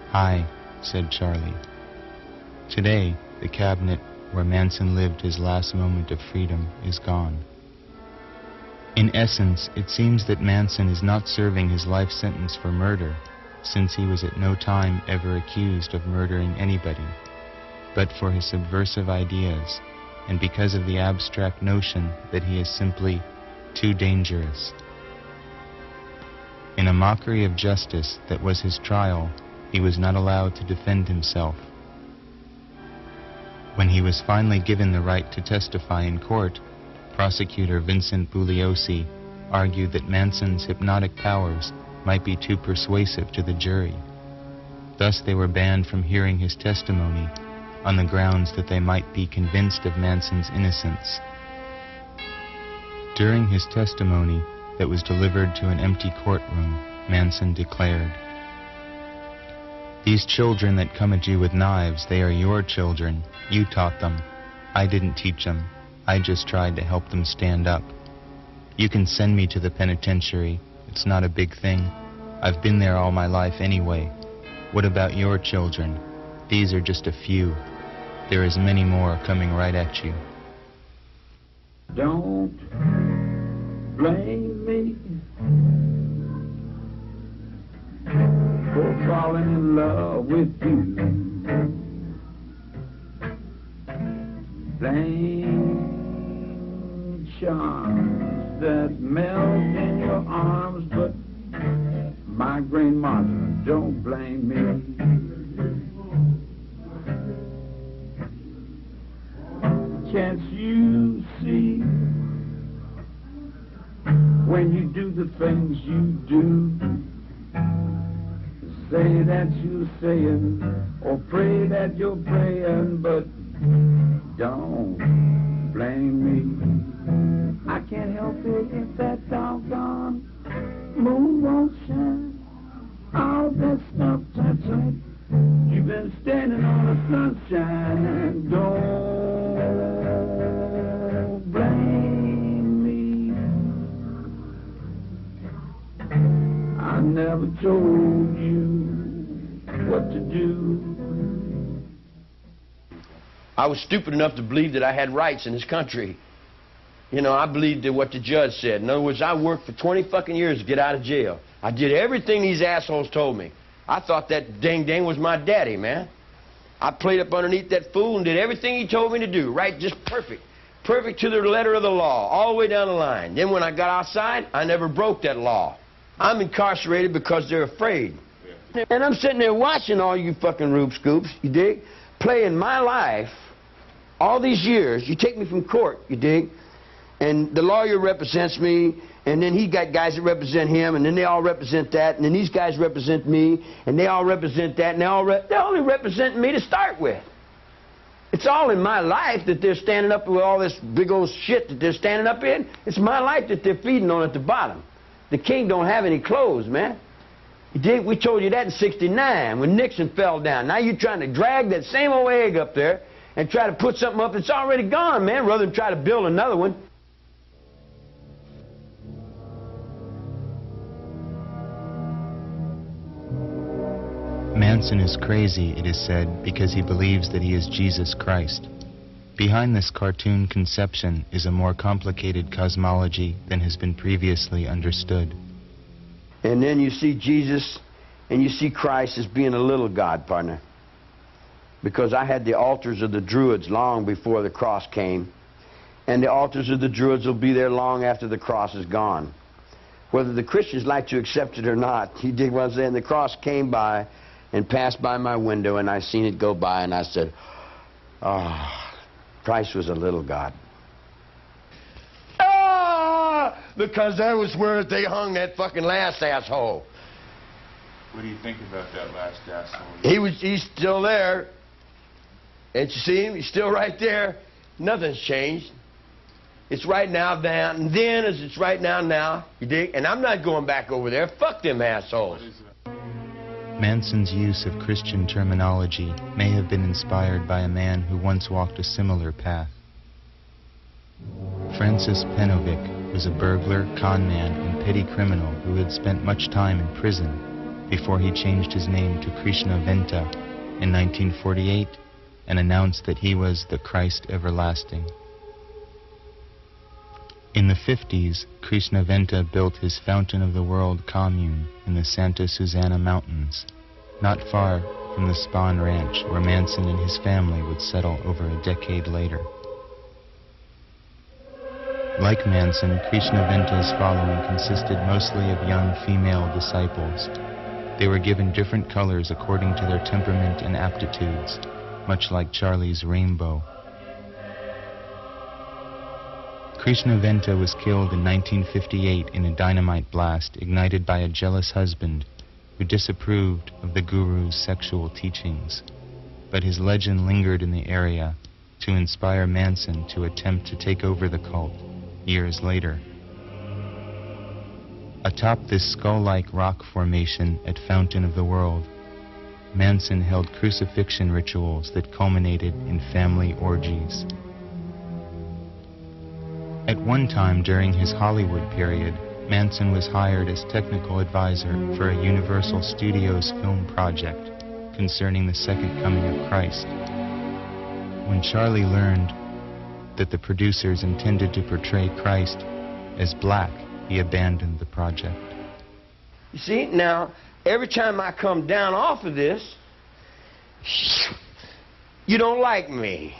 S1: Hi, said Charlie. Today, the cabinet where Manson lived his last moment of freedom is gone. In essence, it seems that Manson is not serving his life sentence for murder, since he was at no time ever accused of murdering anybody, but for his subversive ideas, and because of the abstract notion that he is simply too dangerous. In a mockery of justice that was his trial, he was not allowed to defend himself. When he was finally given the right to testify in court, prosecutor Vincent Bugliosi argued that Manson's hypnotic powers might be too persuasive to the jury. Thus they were banned from hearing his testimony on the grounds that they might be convinced of Manson's innocence. During his testimony that was delivered to an empty courtroom, Manson declared, "These children that come at you with knives, they are your children. You taught them. I didn't teach them. I just tried to help them stand up. You can send me to the penitentiary. It's not a big thing. I've been there all my life anyway. What about your children? These are just a few. There is many more coming right at you."
S2: Don't blame me for falling in love with you. Blame charms that melt in your arms, but migraine monster, don't blame me. Can't you see when you do the things you do? Say that you're saying, or pray that you're praying, but don't blame me. I can't help it if that doggone moon won't shine. All that stuff, that's right. You've been standing on the sunshine, and don't blame me. I never told you what to do.
S3: I was stupid enough to believe that I had rights in this country. You know, I believed that what the judge said. In other words, I worked for 20 fucking years to get out of jail. I did everything these assholes told me. I thought that dang was my daddy, man. I played up underneath that fool and did everything he told me to do, right? Just perfect. Perfect to the letter of the law, all the way down the line. Then when I got outside, I never broke that law. I'm incarcerated because they're afraid. And I'm sitting there watching all you fucking Rube Scoops, you dig? Playing my life all these years. You take me from court, you dig? And the lawyer represents me, and then he got guys that represent him, and then they all represent that, and then these guys represent me, and they all represent that, and they're only representing me to start with. It's all in my life that they're standing up with all this big old shit that they're standing up in. It's my life that they're feeding on at the bottom. The king don't have any clothes, man. You dig? We told you that in '69 when Nixon fell down. Now you're trying to drag that same old egg up there and try to put something up that's already gone, man, rather than try to build another one.
S1: Manson is crazy, it is said, because he believes that he is Jesus Christ. Behind this cartoon conception is a more complicated cosmology than has been previously understood.
S3: And then you see Jesus and you see Christ as being a little God, partner. Because I had the altars of the Druids long before the cross came. And the altars of the Druids will be there long after the cross is gone. Whether the Christians like to accept it or not, you dig what I'm saying? The cross came by and passed by my window, and I seen it go by, and I said, "Ah, Christ was a little God." Ah! Because that was where they hung that fucking last asshole.
S1: What do you think about that last asshole?
S3: He's still there. Ain't you see him? He's still right there. Nothing's changed. It's right now, then as it's right now, you dig? And I'm not going back over there. Fuck them assholes.
S1: Manson's use of Christian terminology may have been inspired by a man who once walked a similar path. Francis Penovic was a burglar, con man, and petty criminal who had spent much time in prison before he changed his name to Krishna Venta in 1948 and announced that he was the Christ everlasting. In the 50s, Krishnaventa built his Fountain of the World commune in the Santa Susana Mountains, not far from the Spahn Ranch where Manson and his family would settle over a decade later. Like Manson, Krishnaventa's following consisted mostly of young female disciples. They were given different colors according to their temperament and aptitudes, much like Charlie's rainbow. Krishnaventa was killed in 1958 in a dynamite blast ignited by a jealous husband who disapproved of the guru's sexual teachings, but his legend lingered in the area to inspire Manson to attempt to take over the cult years later. Atop this skull-like rock formation at Fountain of the World, Manson held crucifixion rituals that culminated in family orgies. At one time during his Hollywood period, Manson was hired as technical advisor for a Universal Studios film project concerning the Second Coming of Christ. When Charlie learned that the producers intended to portray Christ as black, he abandoned the project.
S3: You see, now, every time I come down off of this, you don't like me.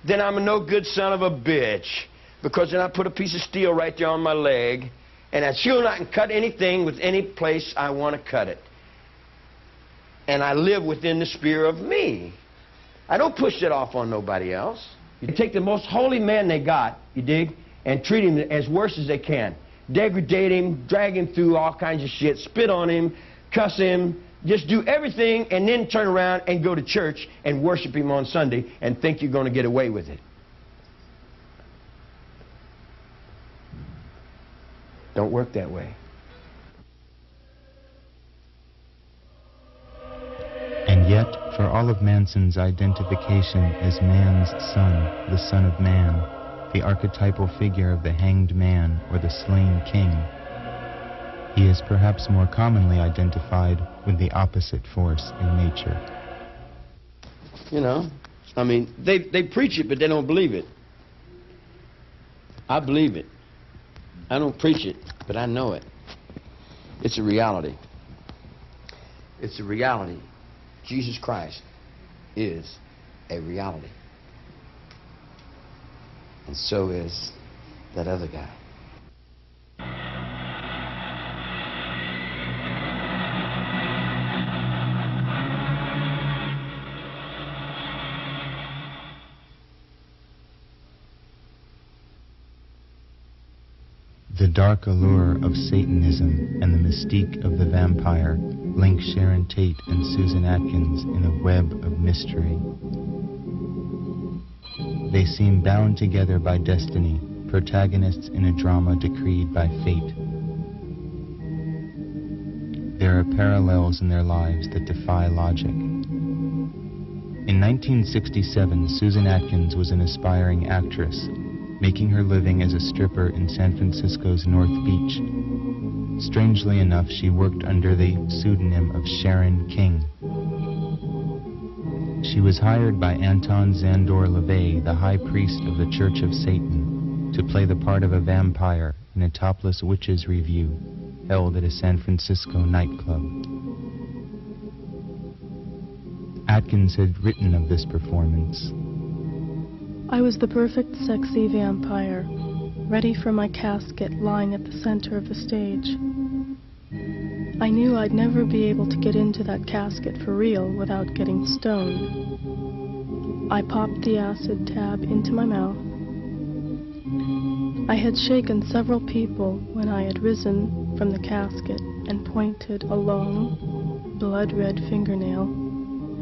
S3: Then I'm a no good son of a bitch. Because then I put a piece of steel right there on my leg, and I sure I can cut anything with any place I want to cut it. And I live within the sphere of me. I don't push it off on nobody else. You take the most holy man they got, you dig, and treat him as worse as they can. Degrade him, drag him through all kinds of shit, spit on him, cuss him, just do everything, and then turn around and go to church and worship him on Sunday and think you're going to get away with it. Don't work that way.
S1: And yet, for all of Manson's identification as man's son, the son of man, the archetypal figure of the hanged man or the slain king, he is perhaps more commonly identified with the opposite force in nature.
S3: You know, I mean, they preach it, but they don't believe it. I believe it. I don't preach it, but I know it. It's a reality. It's a reality. Jesus Christ is a reality. And so is that other guy.
S1: The dark allure of Satanism and the mystique of the vampire link Sharon Tate and Susan Atkins in a web of mystery. They seem bound together by destiny, protagonists in a drama decreed by fate. There are parallels in their lives that defy logic. In 1967, Susan Atkins was an aspiring actress, making her living as a stripper in San Francisco's North Beach. Strangely enough, she worked under the pseudonym of Sharon King. She was hired by Anton LaVey, the high priest of the Church of Satan, to play the part of a vampire in a topless witches revue held at a San Francisco nightclub. Atkins had written of this performance.
S4: I was the perfect sexy vampire, ready for my casket lying at the center of the stage. I knew I'd never be able to get into that casket for real without getting stoned. I popped the acid tab into my mouth. I had shaken several people when I had risen from the casket and pointed a long, blood-red fingernail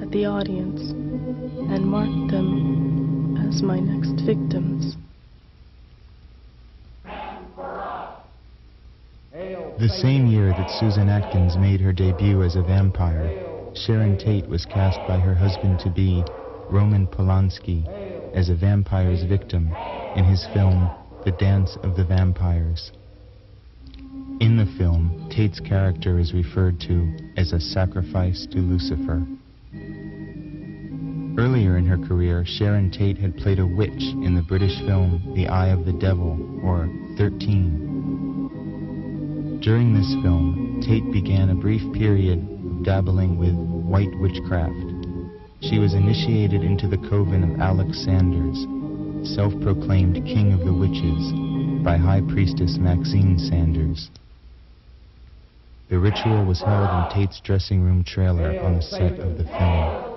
S4: at the audience and marked them as my next victims.
S1: The same year that Susan Atkins made her debut as a vampire, Sharon Tate was cast by her husband-to-be, Roman Polanski, as a vampire's victim in his film The Dance of the Vampires. In the film, Tate's character is referred to as a sacrifice to Lucifer. Earlier in her career, Sharon Tate had played a witch in the British film The Eye of the Devil, or 13. During this film, Tate began a brief period of dabbling with white witchcraft. She was initiated into the coven of Alex Sanders, self-proclaimed king of the witches, by High Priestess Maxine Sanders. The ritual was held in Tate's dressing room trailer on the set of the film.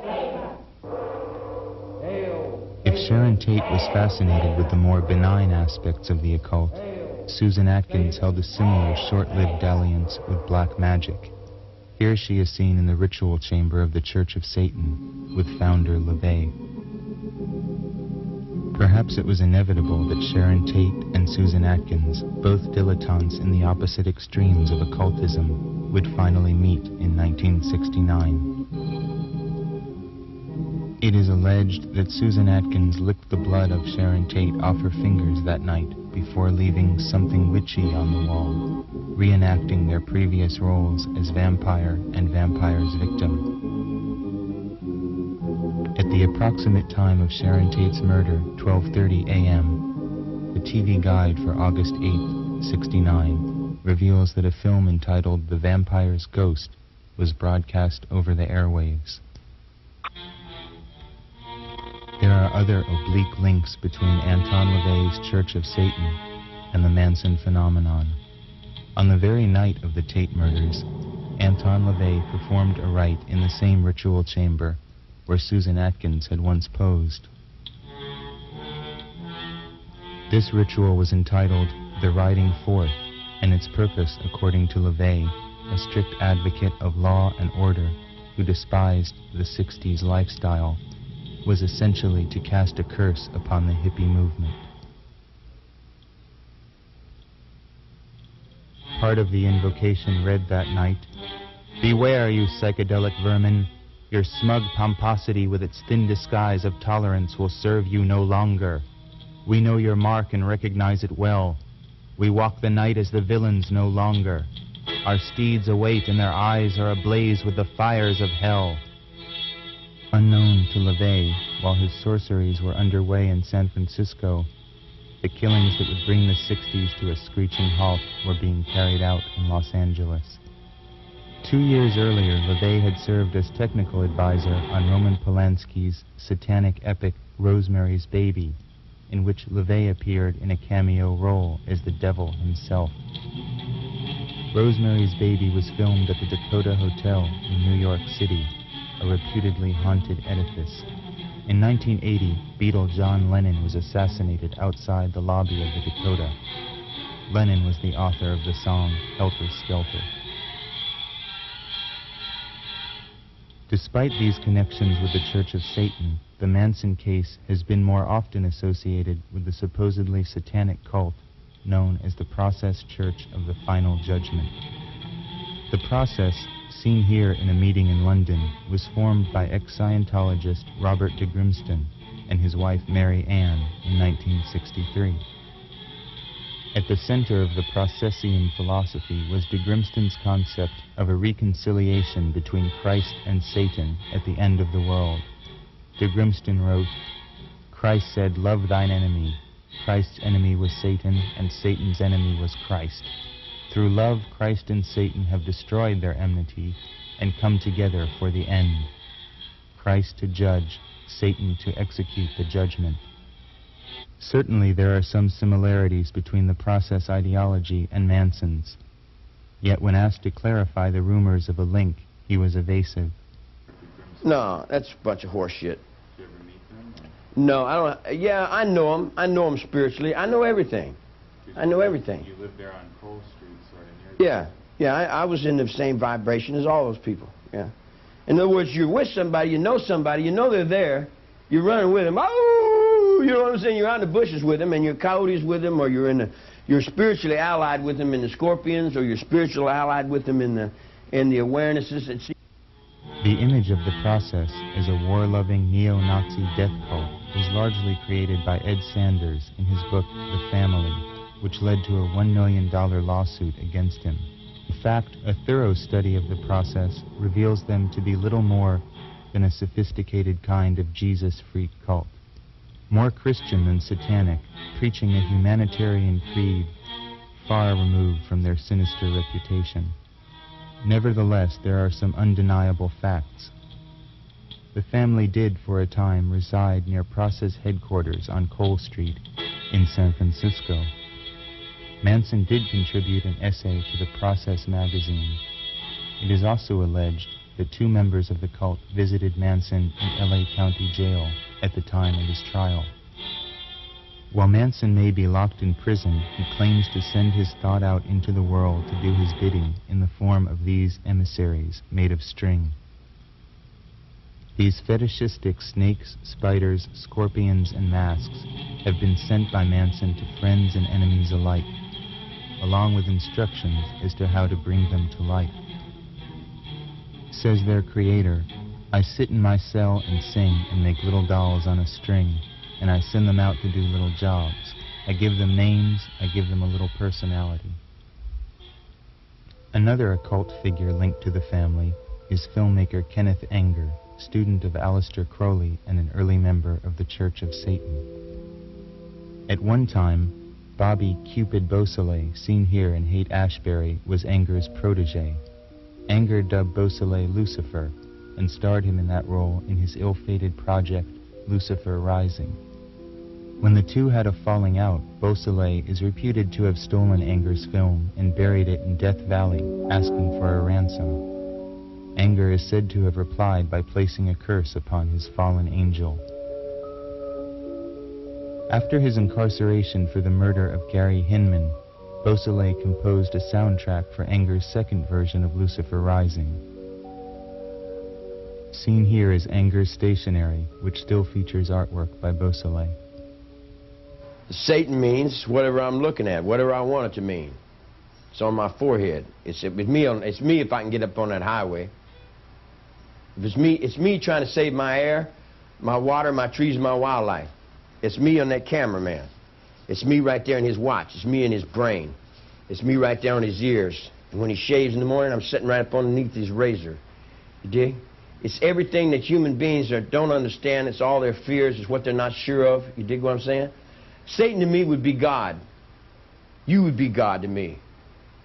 S1: If Sharon Tate was fascinated with the more benign aspects of the occult, Susan Atkins held a similar short-lived dalliance with black magic. Here she is seen in the ritual chamber of the Church of Satan with founder LaVey. Perhaps it was inevitable that Sharon Tate and Susan Atkins, both dilettantes in the opposite extremes of occultism, would finally meet in 1969. It is alleged that Susan Atkins licked the blood of Sharon Tate off her fingers that night before leaving something witchy on the wall, reenacting their previous roles as vampire and vampire's victim. At the approximate time of Sharon Tate's murder, 12:30 a.m., the TV guide for August 8, 69, reveals that a film entitled The Vampire's Ghost was broadcast over the airwaves. There are other oblique links between Anton LaVey's Church of Satan and the Manson phenomenon. On the very night of the Tate murders, Anton LaVey performed a rite in the same ritual chamber where Susan Atkins had once posed. This ritual was entitled The Riding Forth, and its purpose, according to LaVey, a strict advocate of law and order who despised the 60s lifestyle, was essentially to cast a curse upon the hippie movement. Part of the invocation read that night, "Beware, you psychedelic vermin. Your smug pomposity with its thin disguise of tolerance will serve you no longer. We know your mark and recognize it well. We walk the night as the villains no longer. Our steeds await and their eyes are ablaze with the fires of hell." Unknown to LaVey, while his sorceries were underway in San Francisco, the killings that would bring the 60s to a screeching halt were being carried out in Los Angeles. 2 years earlier, LaVey had served as technical advisor on Roman Polanski's satanic epic Rosemary's Baby, in which LaVey appeared in a cameo role as the devil himself. Rosemary's Baby was filmed at the Dakota Hotel in New York City, a reputedly haunted edifice. In 1980, Beatle John Lennon was assassinated outside the lobby of the Dakota. Lennon was the author of the song Helter Skelter. Despite these connections with the Church of Satan, the Manson case has been more often associated with the supposedly satanic cult known as the Process Church of the Final Judgment. The Process, seen here in a meeting in London, was formed by ex-Scientologist Robert de Grimston and his wife Mary Ann in 1963. At the center of the Processian philosophy was de Grimston's concept of a reconciliation between Christ and Satan at the end of the world. De Grimston wrote, "Christ said, 'Love thine enemy.' Christ's enemy was Satan, and Satan's enemy was Christ. Through love, Christ and Satan have destroyed their enmity and come together for the end. Christ to judge, Satan to execute the judgment." Certainly there are some similarities between the Process ideology and Manson's. Yet when asked to clarify the rumors of a link, he was evasive.
S3: No, that's a bunch of horse shit. Did you ever meet them? No, I don't. Yeah, I know him. I know him spiritually. I know everything. I know everything.
S1: You lived there on Cole Street, sort of near.
S3: Yeah, I was in the same vibration as all those people. Yeah. In other words, you're with somebody, you know they're there, you're running with them. Oh, you know what I'm saying? You're out in the bushes with them, and you're coyotes with them, or you're spiritually allied with them in the scorpions, or you're spiritually allied with them in the awarenesses that see.
S1: The image of the Process as a war-loving neo-Nazi death cult was largely created by Ed Sanders in his book The Family, which led to a $1 million lawsuit against him. In fact, a thorough study of the Process reveals them to be little more than a sophisticated kind of Jesus freak cult. More Christian than satanic, preaching a humanitarian creed far removed from their sinister reputation. Nevertheless, there are some undeniable facts. The family did, for a time, reside near Process headquarters on Cole Street in San Francisco. Manson did contribute an essay to the Process magazine. It is also alleged that 2 members of the cult visited Manson in LA County Jail at the time of his trial. While Manson may be locked in prison, he claims to send his thought out into the world to do his bidding in the form of these emissaries made of string. These fetishistic snakes, spiders, scorpions, and masks have been sent by Manson to friends and enemies alike, along with instructions as to how to bring them to life. Says their creator, "I sit in my cell and sing and make little dolls on a string, and I send them out to do little jobs. I give them names, I give them a little personality." Another occult figure linked to the family is filmmaker Kenneth Anger, student of Aleister Crowley and an early member of the Church of Satan. At one time, Bobby Cupid Beausoleil, seen here in Haight-Ashbury, was Anger's protege. Anger dubbed Beausoleil Lucifer and starred him in that role in his ill-fated project, Lucifer Rising. When the two had a falling out, Beausoleil is reputed to have stolen Anger's film and buried it in Death Valley, asking for a ransom. Anger is said to have replied by placing a curse upon his fallen angel. After his incarceration for the murder of Gary Hinman, Beausoleil composed a soundtrack for Anger's second version of Lucifer Rising. Seen here is Anger's stationery, which still features artwork by Beausoleil.
S3: Satan means whatever I'm looking at, whatever I want it to mean. It's on my forehead. It's me if I can get up on that highway. If it's me trying to save my air, my water, my trees, my wildlife. It's me on that cameraman. It's me right there in his watch. It's me in his brain. It's me right there on his ears. And when he shaves in the morning, I'm sitting right up underneath his razor. You dig? It's everything that human beings don't understand. It's all their fears. It's what they're not sure of. You dig what I'm saying? Satan to me would be God. You would be God to me.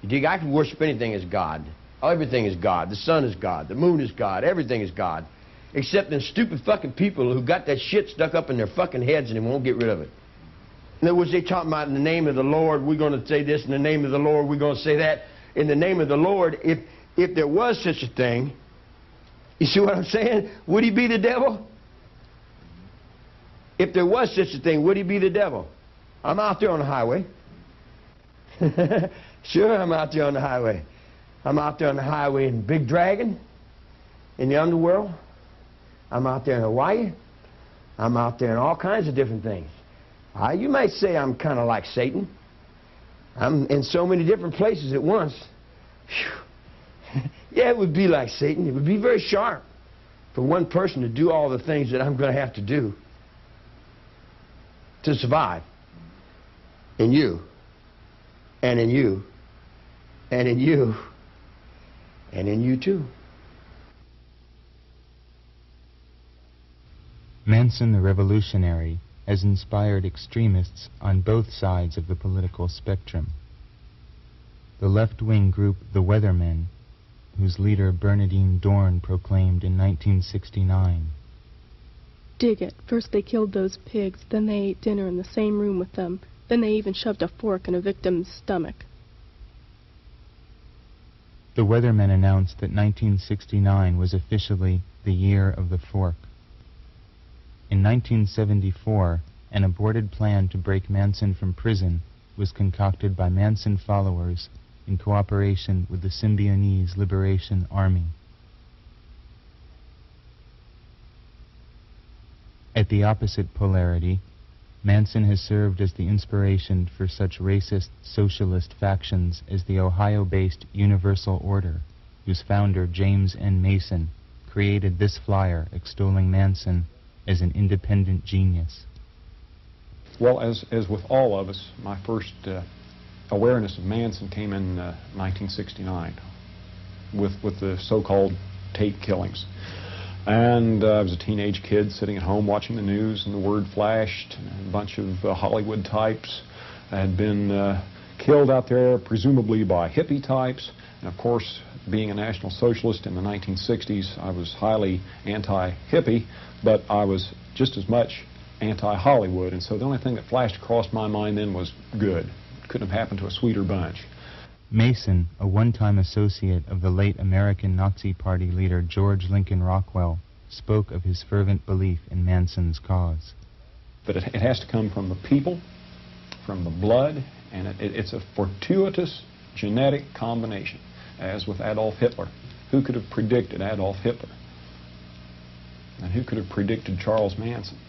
S3: You dig? I can worship anything as God. Everything is God. The sun is God. The moon is God. Everything is God. Except them stupid fucking people who got that shit stuck up in their fucking heads and they won't get rid of it. In other words, they talking about in the name of the Lord, we're going to say this. In the name of the Lord, we're going to say that. In the name of the Lord, if there was such a thing, you see what I'm saying? Would he be the devil? If there was such a thing, would he be the devil? I'm out there on the highway. Sure, I'm out there on the highway. I'm out there on the highway in Big Dragon, in the underworld. I'm out there in Hawaii. I'm out there in all kinds of different things. You might say I'm kind of like Satan. I'm in so many different places at once. Whew. Yeah, it would be like Satan. It would be very sharp for one person to do all the things that I'm going to have to do to survive. In you, and in you, and in you, and in you too.
S1: Manson the Revolutionary has inspired extremists on both sides of the political spectrum. The left-wing group The Weathermen, whose leader Bernardine Dorn proclaimed in 1969.
S4: Dig it. First they killed those pigs, then they ate dinner in the same room with them, then they even shoved a fork in a victim's stomach.
S1: The Weathermen announced that 1969 was officially the year of the fork. In 1974, an aborted plan to break Manson from prison was concocted by Manson followers in cooperation with the Symbionese Liberation Army. At the opposite polarity, Manson has served as the inspiration for such racist socialist factions as the Ohio-based Universal Order, whose founder, James N. Mason, created this flyer extolling Manson as an independent genius.
S7: Well, as with all of us, my first awareness of Manson came in 1969 with the so-called Tate killings. And I was a teenage kid sitting at home watching the news, and the word flashed. A bunch of Hollywood types had been killed out there, presumably by hippie types. And of course, being a National Socialist in the 1960s, I was highly anti-hippie, but I was just as much anti-Hollywood. And so the only thing that flashed across my mind then was good. Couldn't have happened to a sweeter bunch.
S1: Mason, a one-time associate of the late American Nazi Party leader George Lincoln Rockwell, spoke of his fervent belief in Manson's cause.
S7: But it has to come from the people, from the blood, and it's a fortuitous genetic combination, as with Adolf Hitler. Who could have predicted Adolf Hitler? And who could have predicted Charles Manson?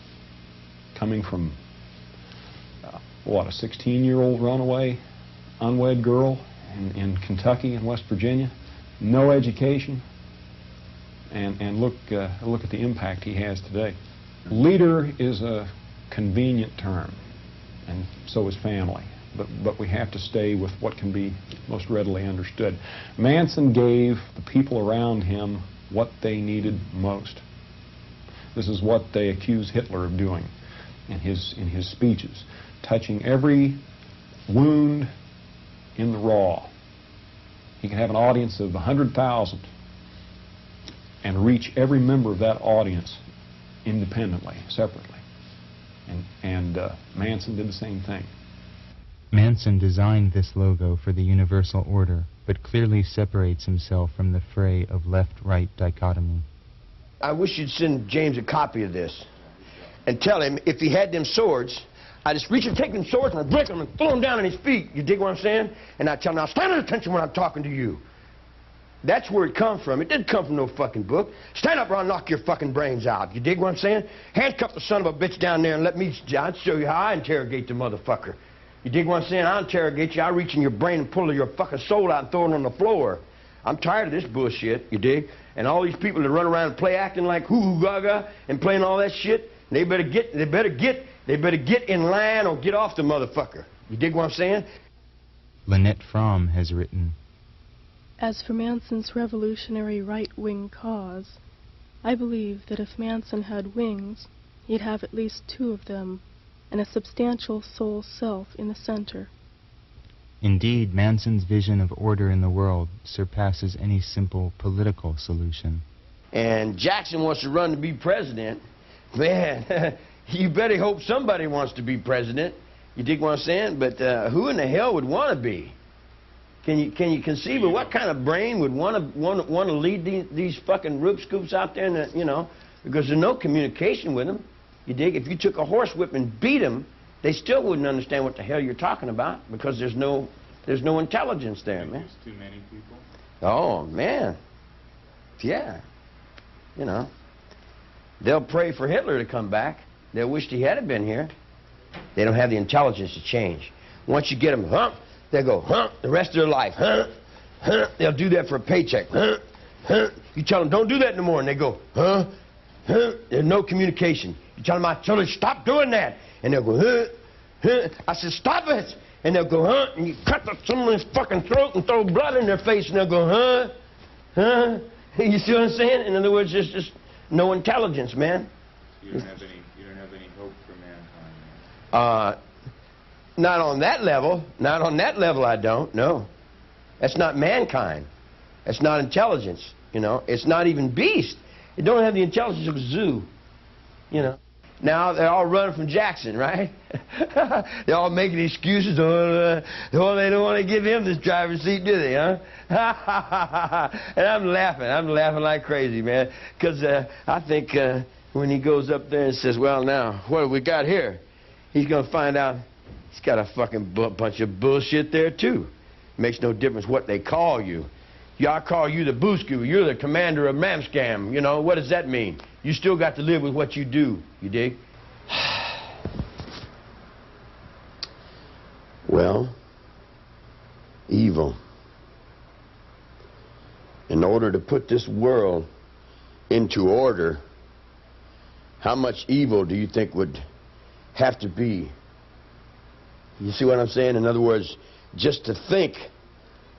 S7: Coming from, what, a 16-year-old runaway, unwed girl in Kentucky and West Virginia, no education, and look at the impact he has today. Leader is a convenient term, and so is family, but we have to stay with what can be most readily understood. Manson gave the people around him what they needed most. This is what they accuse Hitler of doing in his speeches, touching every wound in the raw. He can have an audience of 100,000 and reach every member of that audience independently, separately. And Manson did the same thing.
S1: Manson designed this logo for the universal order, but clearly separates himself from the fray of left-right dichotomy.
S3: I wish you'd send James a copy of this and tell him if he had them swords, I just reach and take them swords and I break them and throw them down on his feet. You dig what I'm saying? And I tell him, now stand at attention when I'm talking to you. That's where it comes from. It didn't come from no fucking book. Stand up or I'll knock your fucking brains out. You dig what I'm saying? Handcuff the son of a bitch down there and let me, I'll show you how I interrogate the motherfucker. You dig what I'm saying? I'll interrogate you. I'll reach in your brain and pull your fucking soul out and throw it on the floor. I'm tired of this bullshit, you dig? And all these people that run around and play acting like hoo-hoo gaga and playing all that shit, they better get in line or get off the motherfucker. You dig what I'm saying?
S1: Lynette Fromm has written,
S4: As for Manson's revolutionary right-wing cause, I believe that if Manson had wings, he'd have at least two of them, and a substantial soul self in the center.
S1: Indeed, Manson's vision of order in the world surpasses any simple political solution.
S3: And Jackson wants to run to be president. Man, you better hope somebody wants to be president. You dig what I'm saying? But who in the hell would want to be? Can you conceive of what kind of brain would want to lead these fucking Rube Scoops out there? And you know, because there's no communication with them. You dig? If you took a horsewhip and beat them, they still wouldn't understand what the hell you're talking about because there's no intelligence there, man.
S1: There's too many people.
S3: Oh man, yeah. You know, they'll pray for Hitler to come back. They'll wish he hadn't been here. They don't have the intelligence to change. Once you get them, they'll go, the rest of their life, They'll do that for a paycheck, You tell them, don't do that no more, and they go, There's no communication. You tell them, I tell them, stop doing that. And they'll go, I said, stop it. And they'll go, and you cut someone's fucking throat and throw blood in their face, and they'll go, You see what I'm saying? In other words, there's just no intelligence, man.
S1: You don't have any hope for mankind.
S3: Not on that level. Not on that level, I don't. No. That's not mankind. That's not intelligence. You know, it's not even beast. It don't have the intelligence of a zoo. You know. Now they're all running from Jackson, right? They're all making excuses. Oh, they don't want to give him this driver's seat, do they, huh? And I'm laughing like crazy, man, because I think when he goes up there and says, well, now, what have we got here? He's going to find out he's got a fucking bunch of bullshit there, too. Makes no difference what they call you. I call you the Boosku. You're the commander of Mamscam. You know, what does that mean? You still got to live with what you do. You dig? Well, evil. In order to put this world into order, how much evil do you think would have to be? You see what I'm saying? In other words, just to think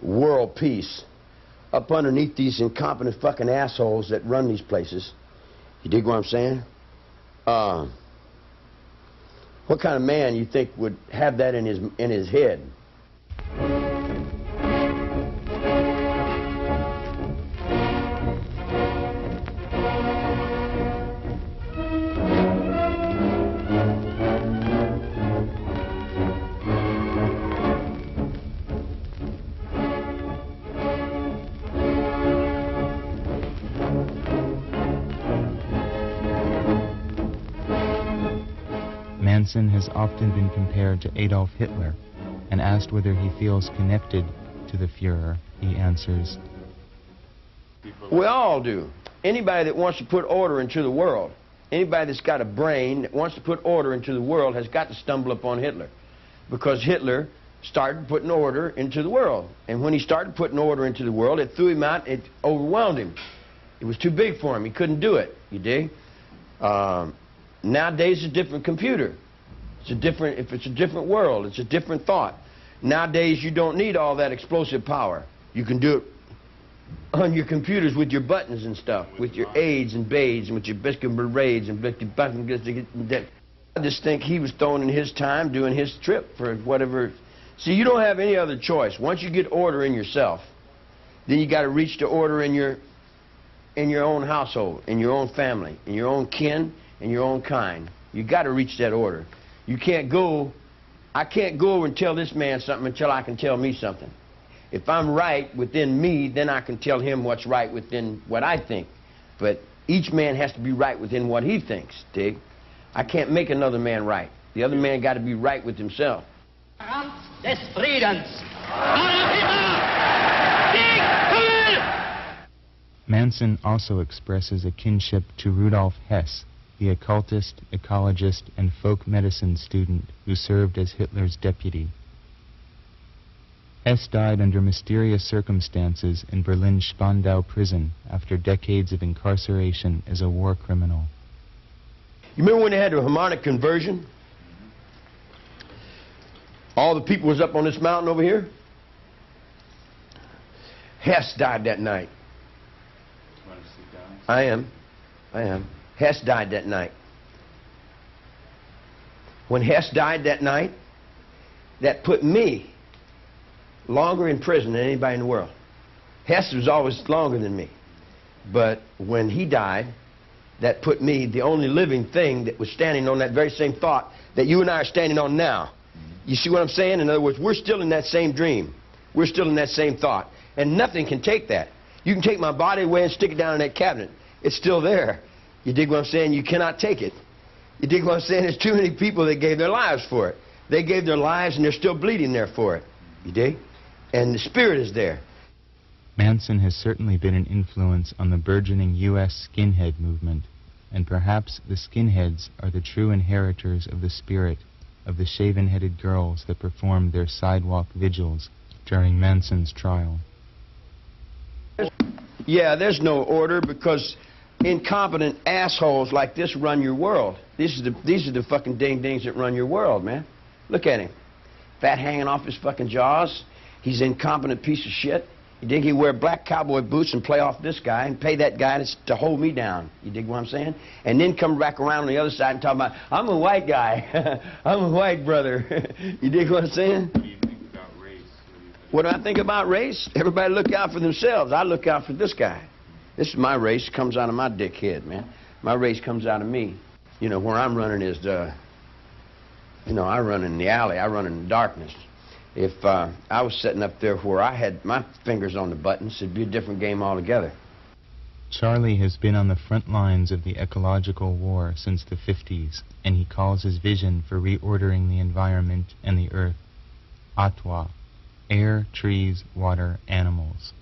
S3: world peace up underneath these incompetent fucking assholes that run these places, You dig what I'm saying? What kind of man you think would have that in his head?
S1: Manson has often been compared to Adolf Hitler, and asked whether he feels connected to the Führer, he answers,
S3: We all do. Anybody that wants to put order into the world, anybody that's got a brain that wants to put order into the world has got to stumble upon Hitler. Because Hitler started putting order into the world. And when he started putting order into the world, it threw him out, it overwhelmed him. It was too big for him. He couldn't do it, you dig? Nowadays, it's a different computer. If it's a different world, it's a different thought. Nowadays, you don't need all that explosive power. You can do it on your computers with your buttons and stuff, with your aids and baids, and with your biscuit braids and biscuit buttons. I just think he was throwing in his time doing his trip for whatever. See, you don't have any other choice. Once you get order in yourself, then you got to reach the order in your own household, in your own family, in your own kin, in your own kind. You got to reach that order. You can't go, I can't go and tell this man something until I can tell me something. If I'm right within me, then I can tell him what's right within what I think. But each man has to be right within what he thinks, dig? I can't make another man right. The other man got to be right with himself.
S2: Des Friedens.
S1: Manson also expresses a kinship to Rudolf Hess, the occultist, ecologist, and folk medicine student who served as Hitler's deputy. Hess died under mysterious circumstances in Berlin's Spandau prison after decades of incarceration as a war criminal.
S3: You remember when they had the harmonic conversion? All the people was up on this mountain over here. Hess died that night.
S5: Want to sit down?
S3: I am. Hess died that night. When Hess died that night, that put me longer in prison than anybody in the world. Hess was always longer than me. But when he died, that put me, the only living thing that was standing on that very same thought that you and I are standing on now. You see what I'm saying? In other words, we're still in that same dream. We're still in that same thought. And nothing can take that. You can take my body away and stick it down in that cabinet. It's still there. You dig what I'm saying? You cannot take it. You dig what I'm saying? There's too many people that gave their lives for it. They gave their lives and they're still bleeding there for it. You dig? And the spirit is there.
S1: Manson has certainly been an influence on the burgeoning U.S. skinhead movement, and perhaps the skinheads are the true inheritors of the spirit of the shaven-headed girls that performed their sidewalk vigils during Manson's trial.
S3: Yeah, there's no order because incompetent assholes like this run your world. These are the fucking ding-dings that run your world, man. Look at him. Fat hanging off his fucking jaws. He's an incompetent piece of shit. You dig? He wear black cowboy boots and play off this guy and pay that guy to hold me down. You dig what I'm saying? And then come back around on the other side and talk about, I'm a white guy. I'm a white brother. You dig what I'm saying?
S5: What do you think about race?
S3: What do I think about race? Everybody look out for themselves. I look out for this guy. This is my race. It comes out of my dickhead, man. My race comes out of me. You know, where I'm running is you know, I run in the alley. I run in the darkness. If I was sitting up there where I had my fingers on the buttons, it'd be a different game altogether.
S1: Charlie has been on the front lines of the ecological war since the 50s, and he calls his vision for reordering the environment and the earth Atwa, air, trees, water, animals.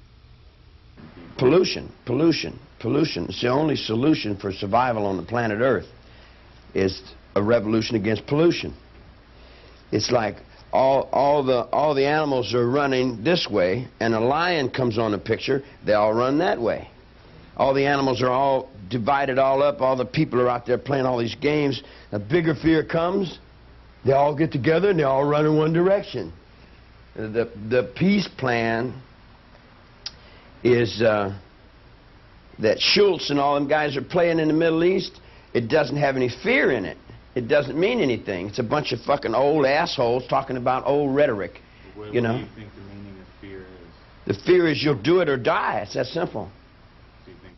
S3: Pollution, pollution, pollution. It's the only solution for survival on the planet Earth is a revolution against pollution. It's like all the animals are running this way, and a lion comes on the picture, they all run that way. All the animals are all divided all up, all the people are out there playing all these games. A bigger fear comes, they all get together and they all run in one direction. The peace plan is that Schultz and all them guys are playing in the Middle East, it doesn't have any fear in it. It doesn't mean anything. It's a bunch of fucking old assholes talking about old rhetoric.
S1: What
S3: you know?
S1: do you think the meaning of fear is?
S3: The fear is you'll do it or die. It's that simple.
S1: Do you think?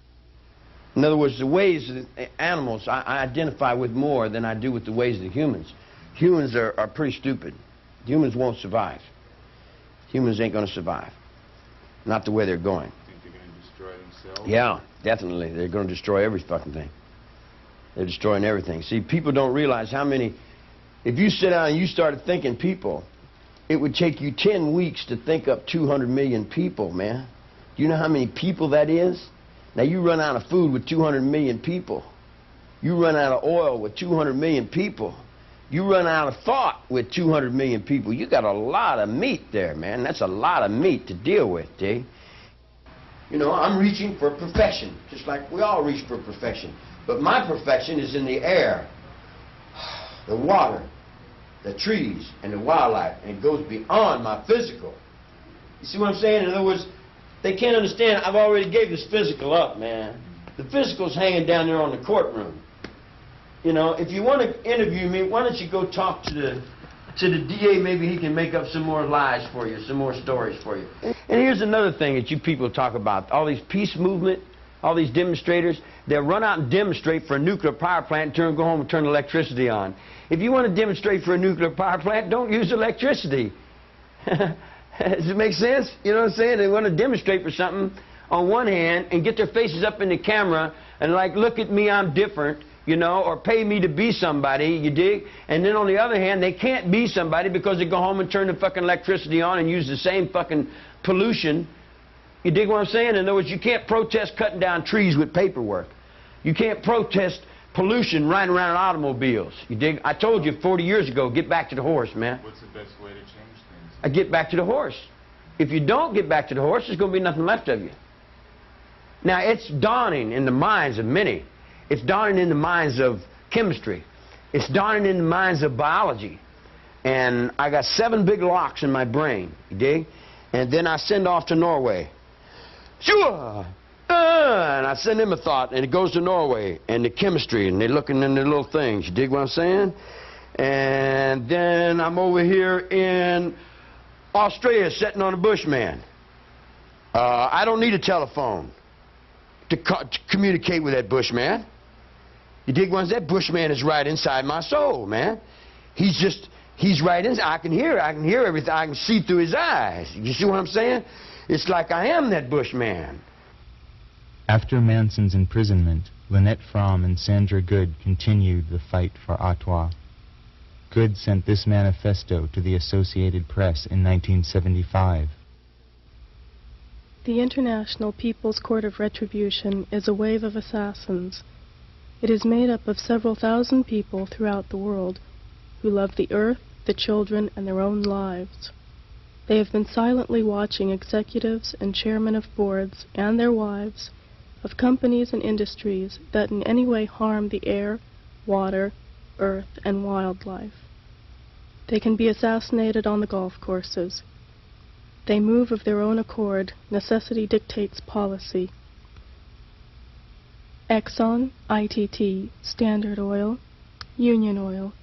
S3: In other words, the ways of the animals I identify with more than I do with the ways of the humans. Humans are pretty stupid. Humans won't survive. Humans ain't going to survive. Not the way they're going.
S1: Think they're going to destroy themselves?
S3: Yeah, definitely. They're going to destroy every fucking thing. They're destroying everything. See, people don't realize how many... If you sit down and you started thinking people, it would take you 10 weeks to think up 200 million people, man. Do you know how many people that is? Now, you run out of food with 200 million people. You run out of oil with 200 million people. You run out of thought with 200 million people. You got a lot of meat there, man. That's a lot of meat to deal with, see? You know, I'm reaching for perfection, just like we all reach for perfection. But my perfection is in the air, the water, the trees, and the wildlife, and it goes beyond my physical. You see what I'm saying? In other words, they can't understand. I've already gave this physical up, man. The physical's hanging down there on the courtroom. You know, if you want to interview me, why don't you go talk to the DA? Maybe he can make up some more lies for you, some more stories for you. And here's another thing that you people talk about. All these peace movement, all these demonstrators, they'll run out and demonstrate for a nuclear power plant and go home and turn electricity on. If you want to demonstrate for a nuclear power plant, don't use electricity. Does it make sense? You know what I'm saying? They want to demonstrate for something on one hand and get their faces up in the camera and like, look at me, I'm different, you know, or pay me to be somebody, you dig? And then on the other hand, they can't be somebody because they go home and turn the fucking electricity on and use the same fucking pollution. You dig what I'm saying? In other words, you can't protest cutting down trees with paperwork. You can't protest pollution riding around in automobiles. You dig? I told you 40 years ago, get back to the horse, man.
S1: What's the best way to change things?
S3: I get back to the horse. If you don't get back to the horse, there's going to be nothing left of you. Now, it's dawning in the minds of many. It's dawning in the minds of chemistry. It's dawning in the minds of biology. And I got 7 big locks in my brain, you dig? And then I send off to Norway. Sure! And I send them a thought, and it goes to Norway, and the chemistry, and they're looking in their little things. You dig what I'm saying? And then I'm over here in Australia sitting on a bushman. I don't need a telephone to communicate with that bushman. You dig what I'm saying? That bushman is right inside my soul, man. He's right inside. I can hear everything. I can see through his eyes. You see what I'm saying? It's like I am that bushman.
S1: After Manson's imprisonment, Lynette Fromm and Sandra Good continued the fight for Artois. Good sent this manifesto to the Associated Press in 1975.
S4: The International People's Court of Retribution is a wave of assassins. It is made up of several thousand people throughout the world who love the earth, the children, and their own lives. They have been silently watching executives and chairmen of boards and their wives of companies and industries that in any way harm the air, water, earth, and wildlife. They can be assassinated on the golf courses. They move of their own accord. Necessity dictates policy. Exxon, ITT, Standard Oil, Union Oil,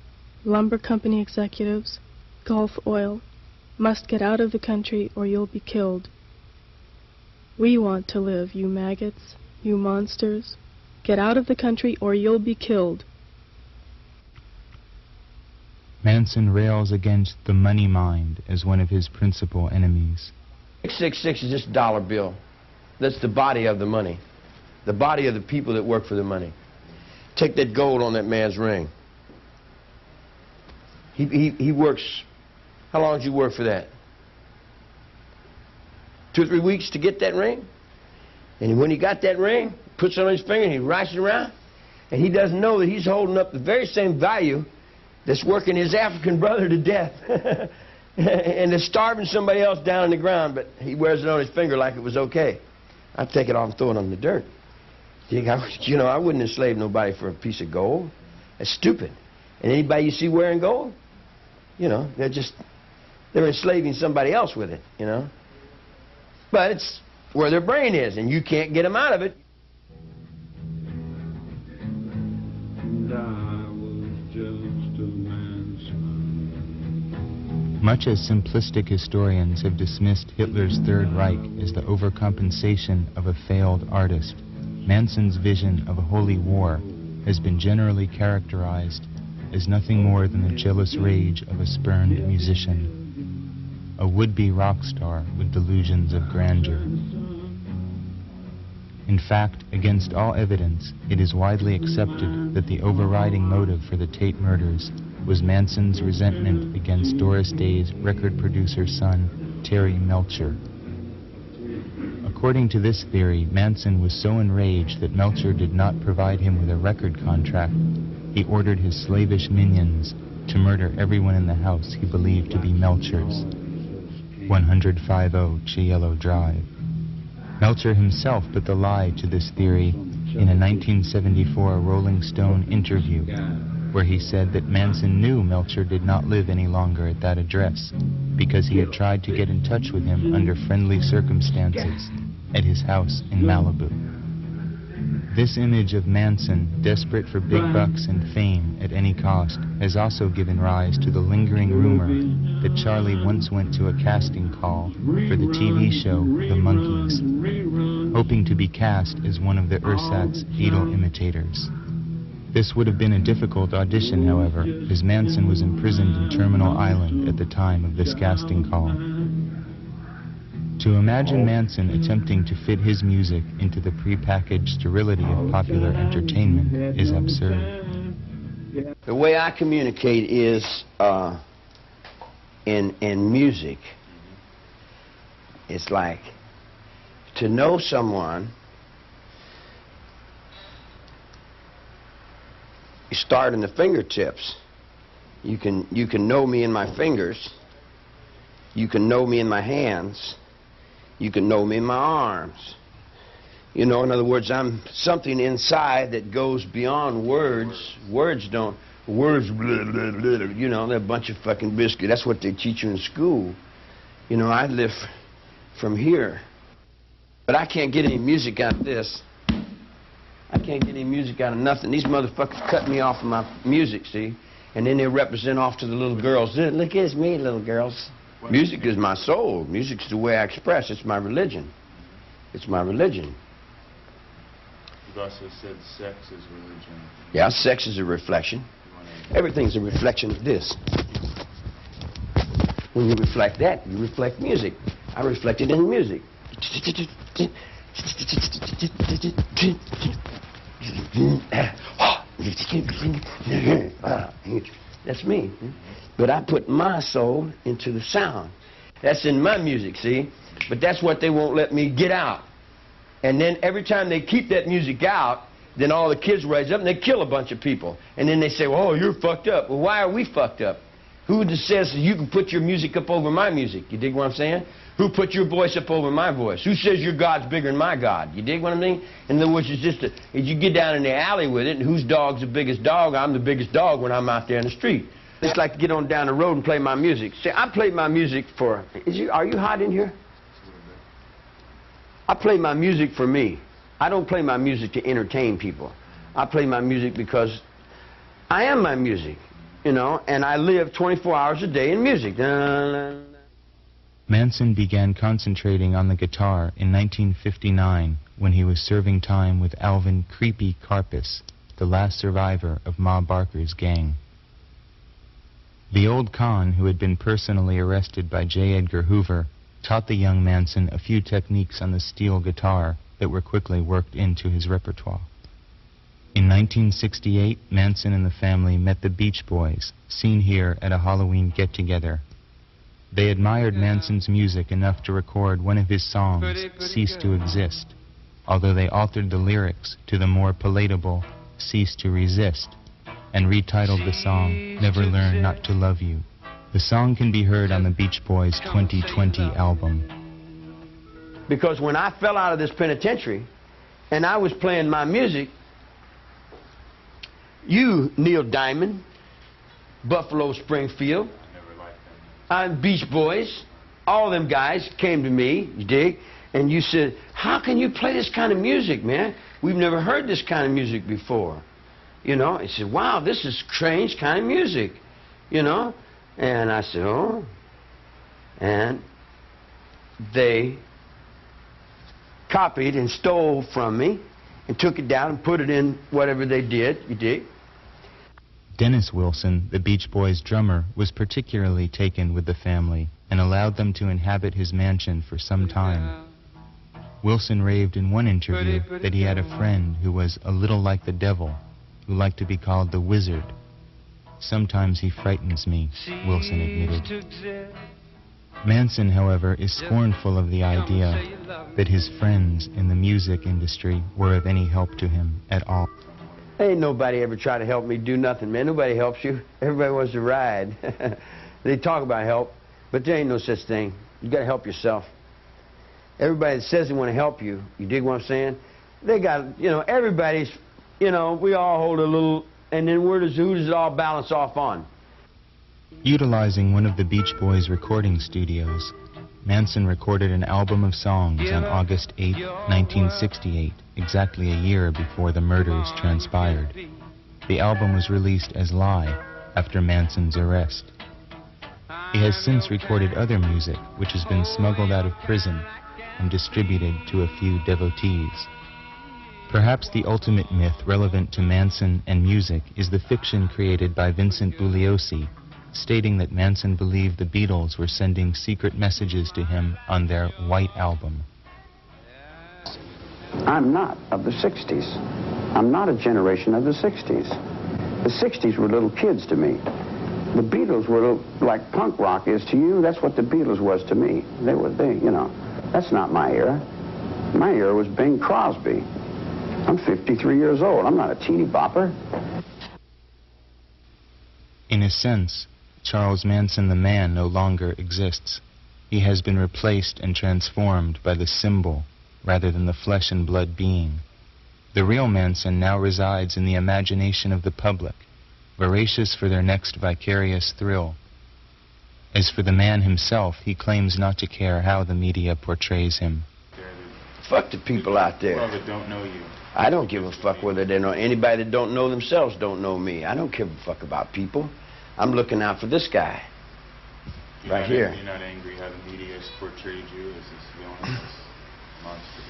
S4: lumber company executives, Gulf Oil, must get out of the country or you'll be killed. We want to live, you maggots, you monsters. Get out of the country or you'll be killed.
S1: Manson rails against the money mind as one of his principal enemies.
S3: 666 is just a dollar bill. That's the body of the money. The body of the people that work for the money. Take that gold on that man's ring. He works. How long did you work for that? 2 or 3 weeks to get that ring? And when he got that ring, puts it on his finger and he writes it around, and he doesn't know that he's holding up the very same value that's working his African brother to death and is starving somebody else down on the ground, but he wears it on his finger like it was okay. I'd take it off and throw it on the dirt. You know, I wouldn't enslave nobody for a piece of gold. That's stupid. And anybody you see wearing gold, you know, they're enslaving somebody else with it, you know. But it's where their brain is, and you can't get them out of it.
S1: Much as simplistic historians have dismissed Hitler's Third Reich as the overcompensation of a failed artist, Manson's vision of a holy war has been generally characterized as nothing more than the jealous rage of a spurned musician, a would-be rock star with delusions of grandeur. In fact, against all evidence, it is widely accepted that the overriding motive for the Tate murders was Manson's resentment against Doris Day's record producer's son, Terry Melcher. According to this theory, Manson was so enraged that Melcher did not provide him with a record contract, he ordered his slavish minions to murder everyone in the house he believed to be Melcher's. 150 Cielo Drive. Melcher himself put the lie to this theory in a 1974 Rolling Stone interview, where he said that Manson knew Melcher did not live any longer at that address because he had tried to get in touch with him under friendly circumstances at his house in Malibu. This image of Manson, desperate for big bucks and fame at any cost, has also given rise to the lingering rumor that Charlie once went to a casting call for the TV show The Monkees, hoping to be cast as one of the ersatz Beatle imitators. This would have been a difficult audition, however, as Manson was imprisoned in Terminal Island at the time of this casting call. To imagine Manson attempting to fit his music into the prepackaged sterility of popular entertainment is absurd.
S3: The way I communicate is in music. It's like to know someone, you start in the fingertips. You can know me in my fingers. You can know me in my hands. You can know me in my arms. You know, in other words, I'm something inside that goes beyond words. Words, blah, blah, blah, you know, they're a bunch of fucking biscuit. That's what they teach you in school. You know, I live from here. But I can't get any music out of this. I can't get any music out of nothing. These motherfuckers cut me off of my music, see? And then they represent off to the little girls. Look at me, little girls. Music is my soul. Music's the way I express. It's my religion. It's my religion.
S1: You've also said sex is religion.
S3: Yeah, sex is a reflection. Everything's a reflection of this. When you reflect that, you reflect music. I reflect it in music. That's me. But I put my soul into the sound. That's in my music, see? But that's what they won't let me get out. And then every time they keep that music out, then all the kids rise up and they kill a bunch of people. And then they say, well, oh, you're fucked up. Well, why are we fucked up? Who says you can put your music up over my music? You dig what I'm saying? Who put your voice up over my voice? Who says your God's bigger than my God? You dig what I mean? In other words, it's just if you get down in the alley with it, and whose dog's the biggest dog? I'm the biggest dog when I'm out there in the street. It's like to get on down the road and play my music. See, I play my music for... Are you hot in here? I play my music for me. I don't play my music to entertain people. I play my music because I am my music, you know, and I live 24 hours a day in music.
S1: Manson began concentrating on the guitar in 1959 when he was serving time with Alvin Creepy Karpis, the last survivor of Ma Barker's gang. The old con, who had been personally arrested by J. Edgar Hoover, taught the young Manson a few techniques on the steel guitar that were quickly worked into his repertoire. In 1968, Manson and the family met the Beach Boys, seen here at a Halloween get-together. They admired Manson's music enough to record one of his songs, Cease to Exist, although they altered the lyrics to the more palatable Cease to Resist, and retitled the song Never Learn Not to Love You. The song can be heard on the Beach Boys' 2020 album.
S3: Because when I fell out of this penitentiary and I was playing my music, you, Neil Diamond, Buffalo Springfield, Beach Boys, all them guys came to me, you dig, and you said, how can you play this kind of music, man? We've never heard this kind of music before. You know, he said, wow, this is strange kind of music, you know? And I said, oh, And they copied and stole from me and took it down and put it in whatever they did, you dig?
S1: Dennis Wilson, the Beach Boys drummer, was particularly taken with the family and allowed them to inhabit his mansion for some time. Wilson raved in one interview that he had a friend who was a little like the devil, who liked to be called the wizard. Sometimes he frightens me, Wilson admitted. Manson, however, is scornful of the idea that his friends in the music industry were of any help to him at all.
S3: Ain't nobody ever tried to help me do nothing, man. Nobody helps you. Everybody wants to ride. They talk about help, but there ain't no such thing. You got to help yourself. Everybody that says they want to help you, you dig what I'm saying? They got, you know, everybody's, you know, we all hold a little, and then who does it all balance off on?
S1: Utilizing one of the Beach Boys' recording studios, Manson recorded an album of songs on August 8, 1968, exactly a year before the murders transpired. The album was released as Lie after Manson's arrest. He has since recorded other music, which has been smuggled out of prison and distributed to a few devotees. Perhaps the ultimate myth relevant to Manson and music is the fiction created by Vincent Bugliosi, stating that Manson believed the Beatles were sending secret messages to him on their White Album.
S8: I'm not of the 60s. I'm not a generation of the 60s. The 60s were little kids to me. The Beatles were like punk rock is to you. That's what the Beatles was to me. You know, that's not my era. My era was Bing Crosby. I'm 53 years old. I'm not a teeny bopper.
S1: In a sense, Charles Manson the man no longer exists. He has been replaced and transformed by the symbol rather than the flesh and blood being. The real Manson now resides in the imagination of the public, voracious for their next vicarious thrill. As for the man himself, he claims not to care how the media portrays him.
S3: Fuck the people out there.
S1: Well, that don't know you.
S3: I don't give a fuck whether they know anybody that don't know themselves don't know me. I don't give a fuck about people. I'm looking out for this guy. Right here.
S1: You're not angry how the media has portrayed you as this villainous monster?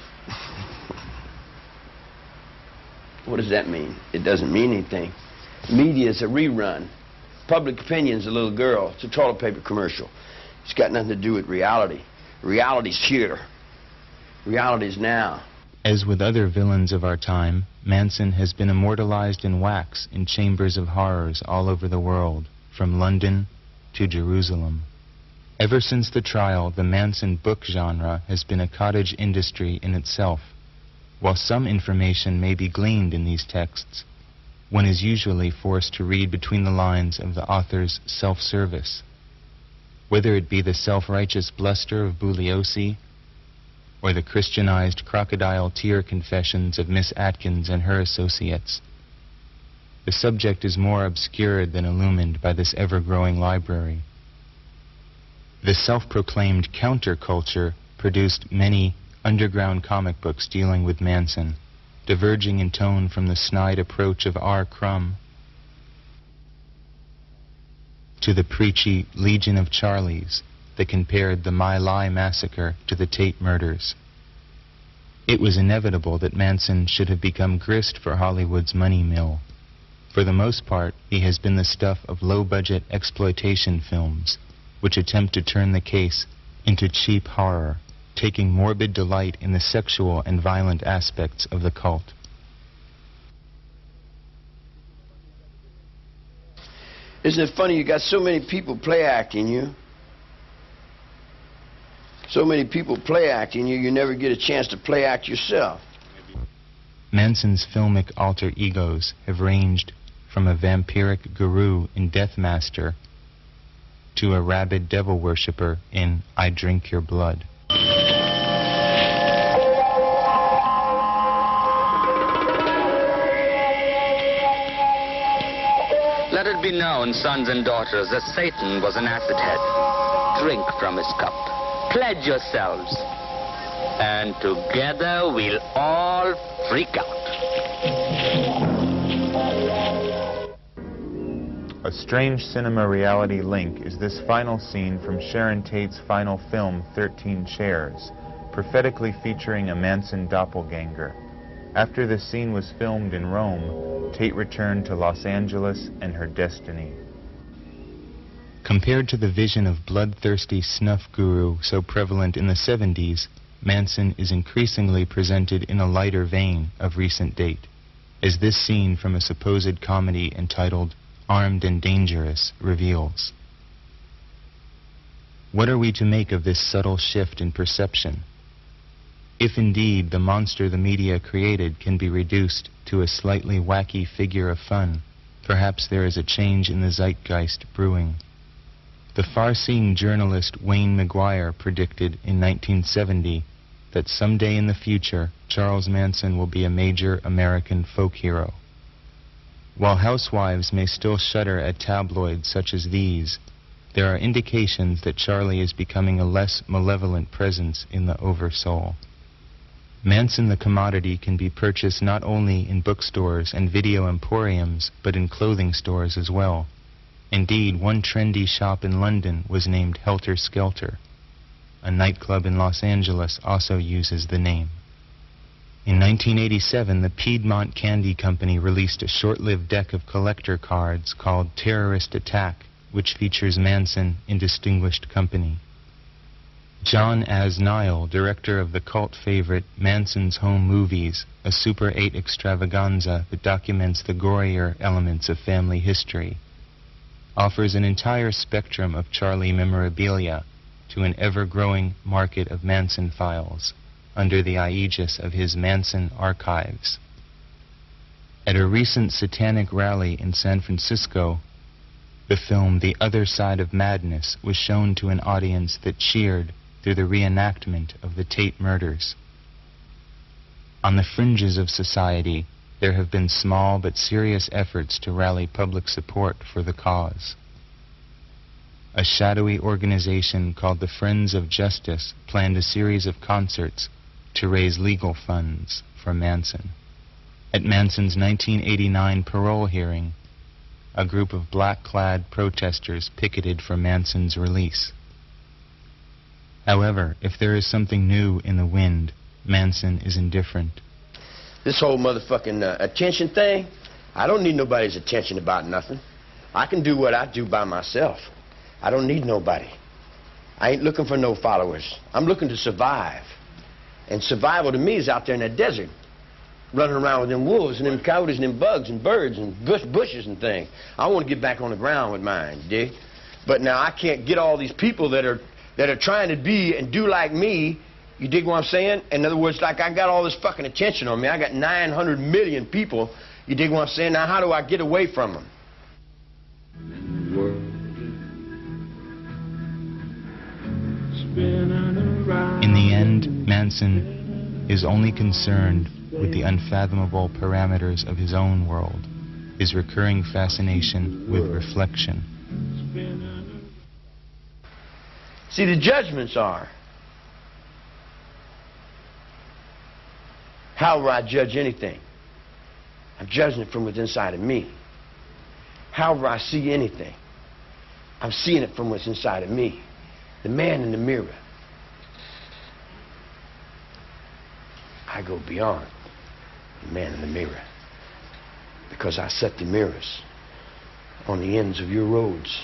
S3: What does that mean? It doesn't mean anything. Media is a rerun. Public opinion's a little girl. It's a toilet paper commercial. It's got nothing to do with reality. Reality's here. Reality's now.
S1: As with other villains of our time, Manson has been immortalized in wax in chambers of horrors all over the world, from London to Jerusalem. Ever since the trial, the Manson book genre has been a cottage industry in itself. While some information may be gleaned in these texts, one is usually forced to read between the lines of the author's self-service. Whether it be the self-righteous bluster of Bugliosi, or the Christianized crocodile tear confessions of Miss Atkins and her associates, the subject is more obscured than illumined by this ever-growing library. The self-proclaimed counterculture produced many underground comic books dealing with Manson, diverging in tone from the snide approach of R. Crumb to the preachy Legion of Charlies that compared the My Lai massacre to the Tate murders. It was inevitable that Manson should have become grist for Hollywood's money mill. For the most part, he has been the stuff of low-budget exploitation films, which attempt to turn the case into cheap horror, taking morbid delight in the sexual and violent aspects of the cult.
S3: Isn't it funny you got so many people play acting you? So many people play acting you, you never get a chance to play act yourself.
S1: Manson's filmic alter egos have ranged from a vampiric guru in Deathmaster to a rabid devil worshipper in I Drink Your Blood.
S9: Let it be known, sons and daughters, that Satan was an acid head. Drink from his cup. Pledge yourselves. And together we'll all freak out.
S1: A strange cinema reality link is this final scene from Sharon Tate's final film, 13 Chairs, prophetically featuring a Manson doppelganger. After the scene was filmed in Rome, Tate returned to Los Angeles and her destiny. Compared to the vision of bloodthirsty snuff guru so prevalent in the 70s, Manson is increasingly presented in a lighter vein of recent date, as this scene from a supposed comedy entitled Armed and Dangerous reveals. What are we to make of this subtle shift in perception? If indeed the monster the media created can be reduced to a slightly wacky figure of fun, perhaps there is a change in the zeitgeist brewing. The far-seeing journalist Wayne McGuire predicted in 1970 that someday in the future, Charles Manson will be a major American folk hero. While housewives may still shudder at tabloids such as these, there are indications that Charlie is becoming a less malevolent presence in the oversoul. Manson the commodity can be purchased not only in bookstores and video emporiums, but in clothing stores as well. Indeed, one trendy shop in London was named Helter Skelter. A nightclub in Los Angeles also uses the name. In 1987, the Piedmont Candy Company released a short-lived deck of collector cards called Terrorist Attack, which features Manson in distinguished company. John Asnile, director of the cult favorite Manson's Home Movies, a Super 8 extravaganza that documents the gorier elements of family history, offers an entire spectrum of Charlie memorabilia to an ever-growing market of Manson files under the aegis of his Manson Archives. At a recent satanic rally in San Francisco, the film The Other Side of Madness was shown to an audience that cheered through the reenactment of the Tate murders. On the fringes of society, there have been small but serious efforts to rally public support for the cause. A shadowy organization called the Friends of Justice planned a series of concerts to raise legal funds for Manson. At Manson's 1989 parole hearing, a group of black-clad protesters picketed for Manson's release. However, if there is something new in the wind, Manson is indifferent.
S3: This whole motherfucking attention thing, I don't need nobody's attention about nothing. I can do what I do by myself. I don't need nobody. I ain't looking for no followers. I'm looking to survive. And survival to me is out there in that desert, running around with them wolves and them coyotes and them bugs and birds and bushes and things. I want to get back on the ground with mine, you dig? But now I can't get all these people that are trying to be and do like me. You dig what I'm saying? In other words, like I got all this fucking attention on me. I got 900 million people. You dig what I'm saying? Now how do I get away from them?
S1: In the end, Manson is only concerned with the unfathomable parameters of his own world, his recurring fascination with reflection.
S3: See, the judgments are, how will I judge anything? I'm judging it from within inside of me. How will I see anything? I'm seeing it from what's inside of me. The man in the mirror. I go beyond the man in the mirror because I set the mirrors on the ends of your roads,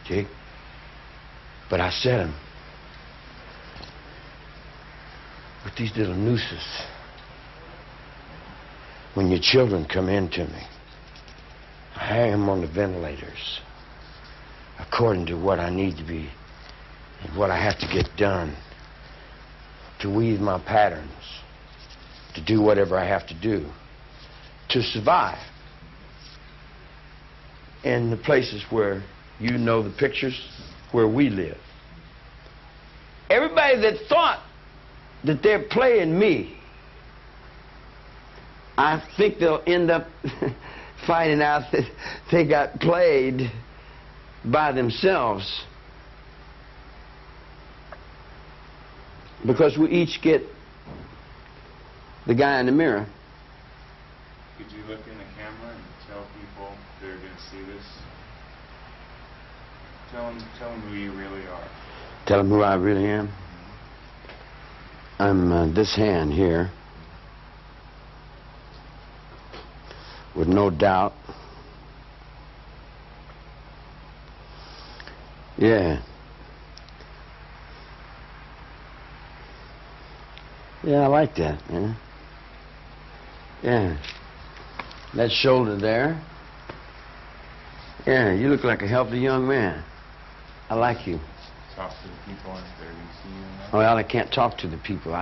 S3: Jake. But I set them with these little nooses. When your children come in to me, I hang them on the ventilators according to what I need to be and what I have to get done, to weave my patterns, to do whatever I have to do, to survive. In the places where you know the pictures where we live. Everybody that thought that they're playing me, I think they'll end up finding out that they got played by themselves. Because we each get the guy in the mirror.
S1: Could you look in the camera and tell people they're going to see this? Tell them who you really are.
S3: Tell them who I really am. I'm this hand here, with no doubt. Yeah. Yeah, I like that, man. Yeah. That shoulder there. Yeah, you look like a healthy young man. I like you.
S1: Talk to the people if they're going to see you.
S3: Well, I can't talk to the people.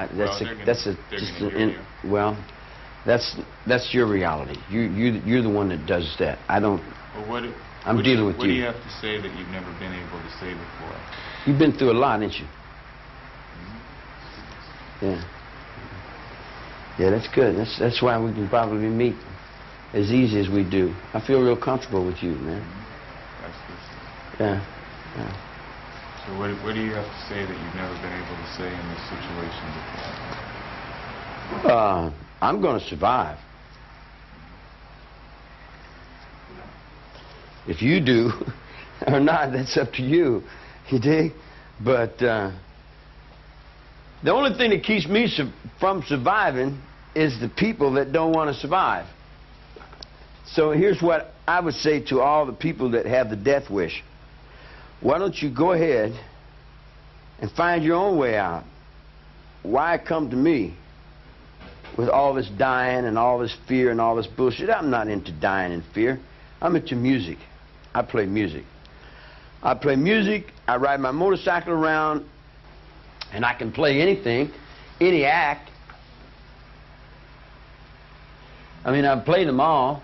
S3: That's your reality. You're the one that does that. I don't.
S1: Well,
S3: I'm dealing with you.
S1: What do you have to say that you've never been able to say before?
S3: You've been through a lot, ain't you? Yeah. Yeah, that's good. That's why we can probably meet as easy as we do. I feel real comfortable with you, man.
S1: That's good.
S3: Yeah. Yeah.
S1: So what do you have to say that you've never been able to say in this situation before?
S3: I'm going to survive. If you do or not, that's up to you. You dig? But the only thing that keeps me from surviving is the people that don't want to survive. So here's what I would say to all the people that have the death wish. Why don't you go ahead and find your own way out? Why come to me with all this dying and all this fear and all this bullshit? I'm not into dying and fear. I'm into music. I play music. I play music, I ride my motorcycle around, and I can play anything, any act. I mean, I've played them all,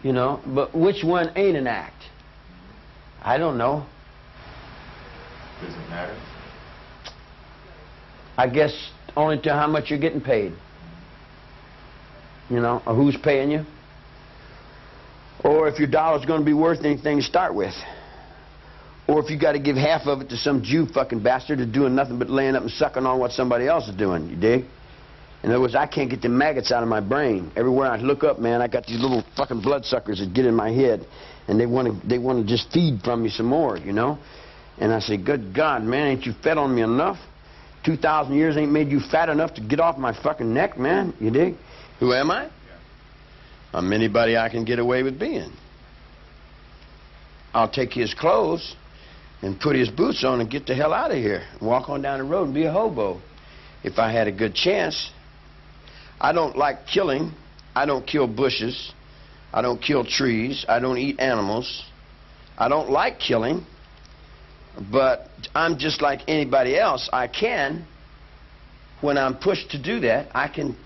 S3: you know, but which one ain't an act? I don't know.
S1: Does it matter?
S3: I guess only to how much you're getting paid. You know, or who's paying you. Or if your dollar's going to be worth anything to start with. Or if you got to give half of it to some Jew fucking bastard who's doing nothing but laying up and sucking on what somebody else is doing, you dig? In other words, I can't get the maggots out of my brain. Everywhere I look up, man, I got these little fucking bloodsuckers that get in my head, and they want to just feed from me some more, you know? And I say, good God, man, ain't you fed on me enough? 2,000 years ain't made you fat enough to get off my fucking neck, man, you dig? Who am I? I'm anybody I can get away with being. I'll take his clothes and put his boots on and get the hell out of here. Walk on down the road and be a hobo. If I had a good chance. I don't like killing. I don't kill bushes. I don't kill trees. I don't eat animals. I don't like killing. But I'm just like anybody else. I can, when I'm pushed to do that, I can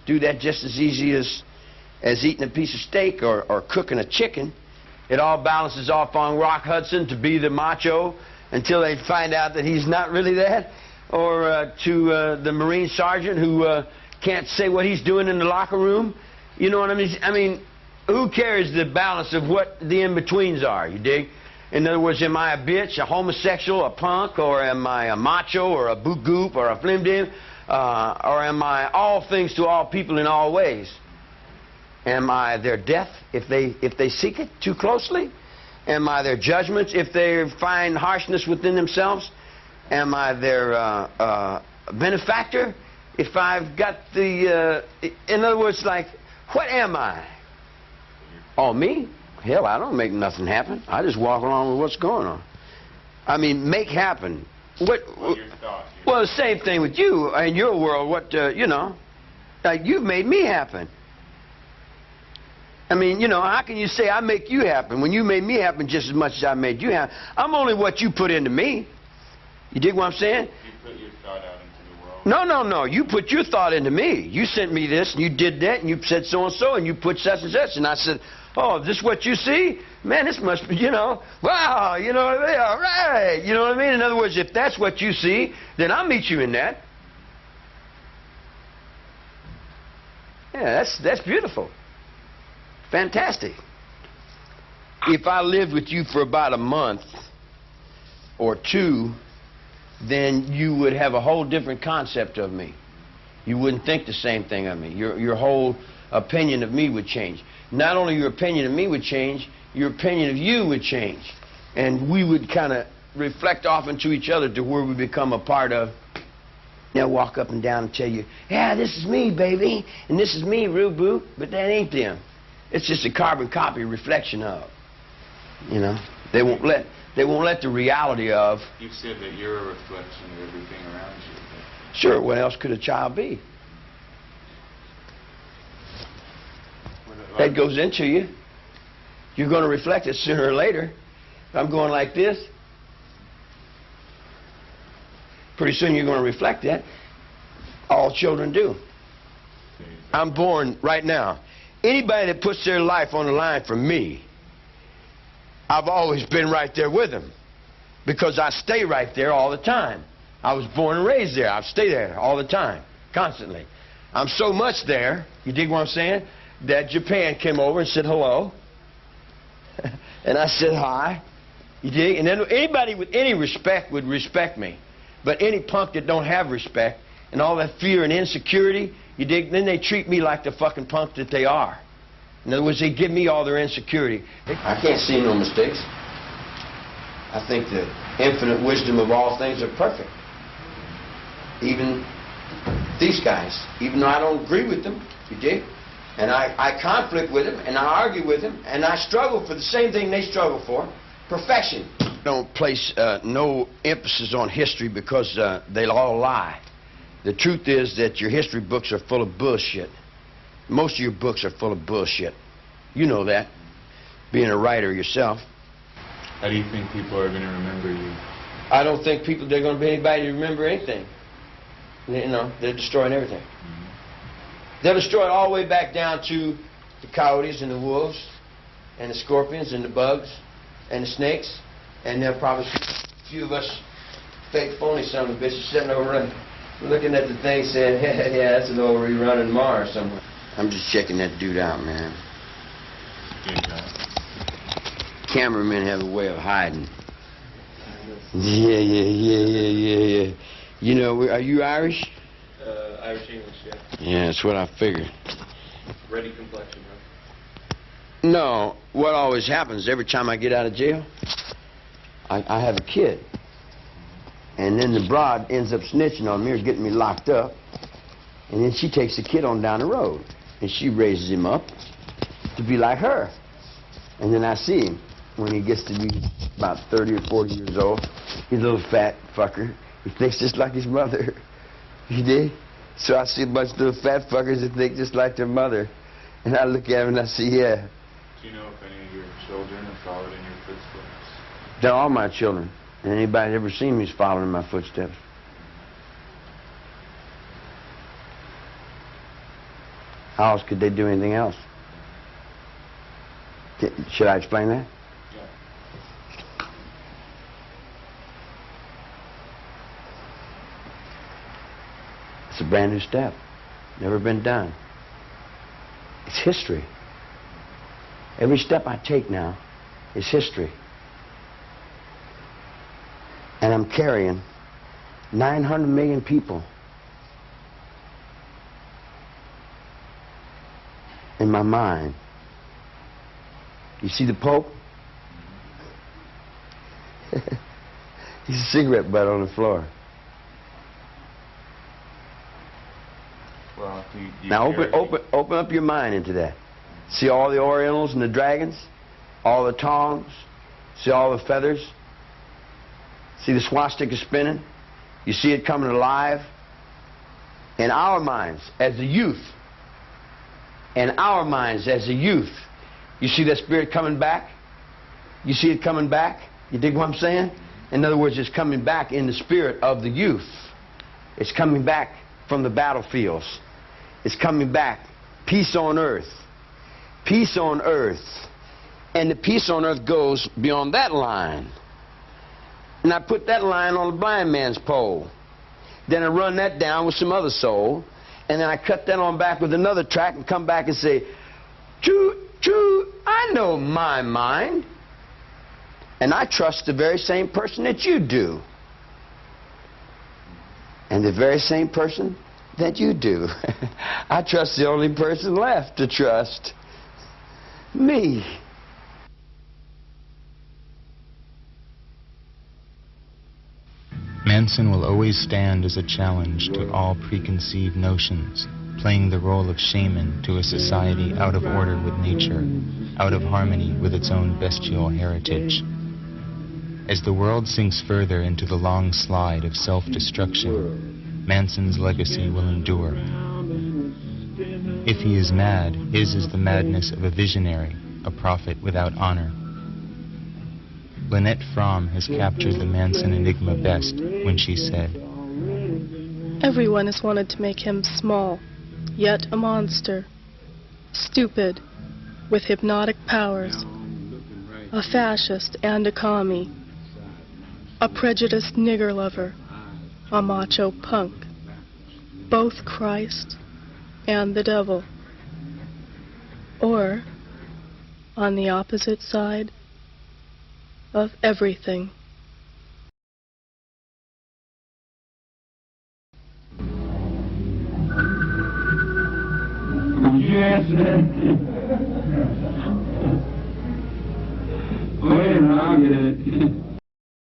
S3: do that just as easy as eating a piece of steak or cooking a chicken. It all balances off on Rock Hudson to be the macho until they find out that he's not really that, or to the Marine sergeant who can't say what he's doing in the locker room. You know what I mean? I mean, who cares the balance of what the in-betweens are, you dig? In other words, am I a bitch, a homosexual, a punk, or am I a macho, or a boot goop, or a flim-dim, or am I all things to all people in all ways? Am I their death if they seek it too closely? Am I their judgments if they find harshness within themselves? Am I their benefactor if I've got the... in other words, like, what am I? Oh, me? Hell, I don't make nothing happen. I just walk along with what's going on. I mean, make happen. What? Well, the same thing with you in your world. What, you know, like you've made me happen. I mean, you know, how can you say I make you happen when you made me happen just as much as I made you happen? I'm only what you put into me. You dig what I'm saying?
S1: You put your thought out into the world.
S3: No, no, no. You put your thought into me. You sent me this, and you did that, and you said so and so, and you put such and such, and I said, oh, this what you see? Man, this must be, you know, wow, you know what I mean? All right. You know what I mean? In other words, if that's what you see, then I'll meet you in that. Yeah, that's beautiful. Fantastic. If I lived with you for about a month or two, then you would have a whole different concept of me. You wouldn't think the same thing of me. Your whole opinion of me would change. Not only your opinion of me would change, your opinion of you would change. And we would kind of reflect off into each other to where we become a part of. They'll walk up and down and tell you, yeah, this is me, baby, and this is me, Rubu, but that ain't them. It's just a carbon copy reflection of. You know, they won't let the reality of.
S1: You said that you're a reflection of everything around you.
S3: Sure, what else could a child be? That goes into you. You're going to reflect it sooner or later. If I'm going like this, pretty soon you're going to reflect that. All children do. I'm born right now. Anybody that puts their life on the line for me, I've always been right there with them because I stay right there all the time. I was born and raised there. I stay there all the time, constantly. I'm so much there, you dig what I'm saying, that Japan came over and said hello. And I said hi. You dig? And then anybody with any respect would respect me. But any punk that don't have respect and all that fear and insecurity, you dig, then they treat me like the fucking punk that they are. In other words, they give me all their insecurity. I can't see no mistakes. I think the infinite wisdom of all things are perfect. Even these guys, even though I don't agree with them, you dig? And I conflict with them, and I argue with them, and I struggle for the same thing they struggle for, perfection. Don't place no emphasis on history because they'll all lie. The truth is that your history books are full of bullshit. Most of your books are full of bullshit. You know that, being a writer yourself.
S1: How do you think people are going to remember you?
S3: I don't think they're going to be anybody to remember anything. You know, they're destroying everything. Mm-hmm. They'll destroy it all the way back down to the coyotes and the wolves and the scorpions and the bugs and the snakes. And there'll probably a few of us fake phony son of a bitches sitting over looking at the thing saying, yeah, that's an old rerun in Mars somewhere. I'm just checking that dude out, man. Cameramen have a way of hiding. Yeah. You know, are you Irish?
S10: Irish English, yeah.
S3: Yeah, that's what I figured.
S10: Ready complexion, huh?
S3: No, what always happens every time I get out of jail, I have a kid. And then the broad ends up snitching on me or getting me locked up. And then she takes the kid on down the road. And she raises him up to be like her. And then I see him when he gets to be about 30 or 40 years old. He's a little fat fucker. He thinks just like his mother. You dig? So I see a bunch of little fat fuckers that think just like their mother. And I look at him and I say, yeah.
S1: Do you know if any of your children have followed in your footsteps?
S3: They're all my children. And anybody that's ever seen me is following in my footsteps. How else could they do anything else? Should I explain that?
S1: Yeah.
S3: It's a brand new step. Never been done. It's history. Every step I take now is history. And I'm carrying 900 million people in my mind. You see the Pope? He's a cigarette butt on the floor.
S1: Well, you
S3: now open up your mind into that. See all the Orientals and the dragons? All the tongs? See all the feathers? See the swastika spinning? You see it coming alive? In our minds, as a youth, in our minds as a youth, you see that spirit coming back? You see it coming back? You dig what I'm saying? In other words, it's coming back in the spirit of the youth. It's coming back from the battlefields. It's coming back. Peace on earth. Peace on earth. And the peace on earth goes beyond that line. And I put that line on the blind man's pole. Then I run that down with some other soul. And then I cut that on back with another track and come back and say, true, I know my mind. And I trust the very same person that you do. And the very same person that you do. I trust the only person left to trust. Me.
S1: Manson will always stand as a challenge to all preconceived notions, playing the role of shaman to a society out of order with nature, out of harmony with its own bestial heritage. As the world sinks further into the long slide of self-destruction, Manson's legacy will endure. If he is mad, his is the madness of a visionary, a prophet without honor. Lynette Fromm has captured the Manson enigma best when she said,
S4: Everyone has wanted to make him small, yet a monster. Stupid, with hypnotic powers. A fascist and a commie. A prejudiced nigger lover. A macho punk. Both Christ and the devil. Or, on the opposite side, of everything.
S2: Yes. Wait, I'll get it.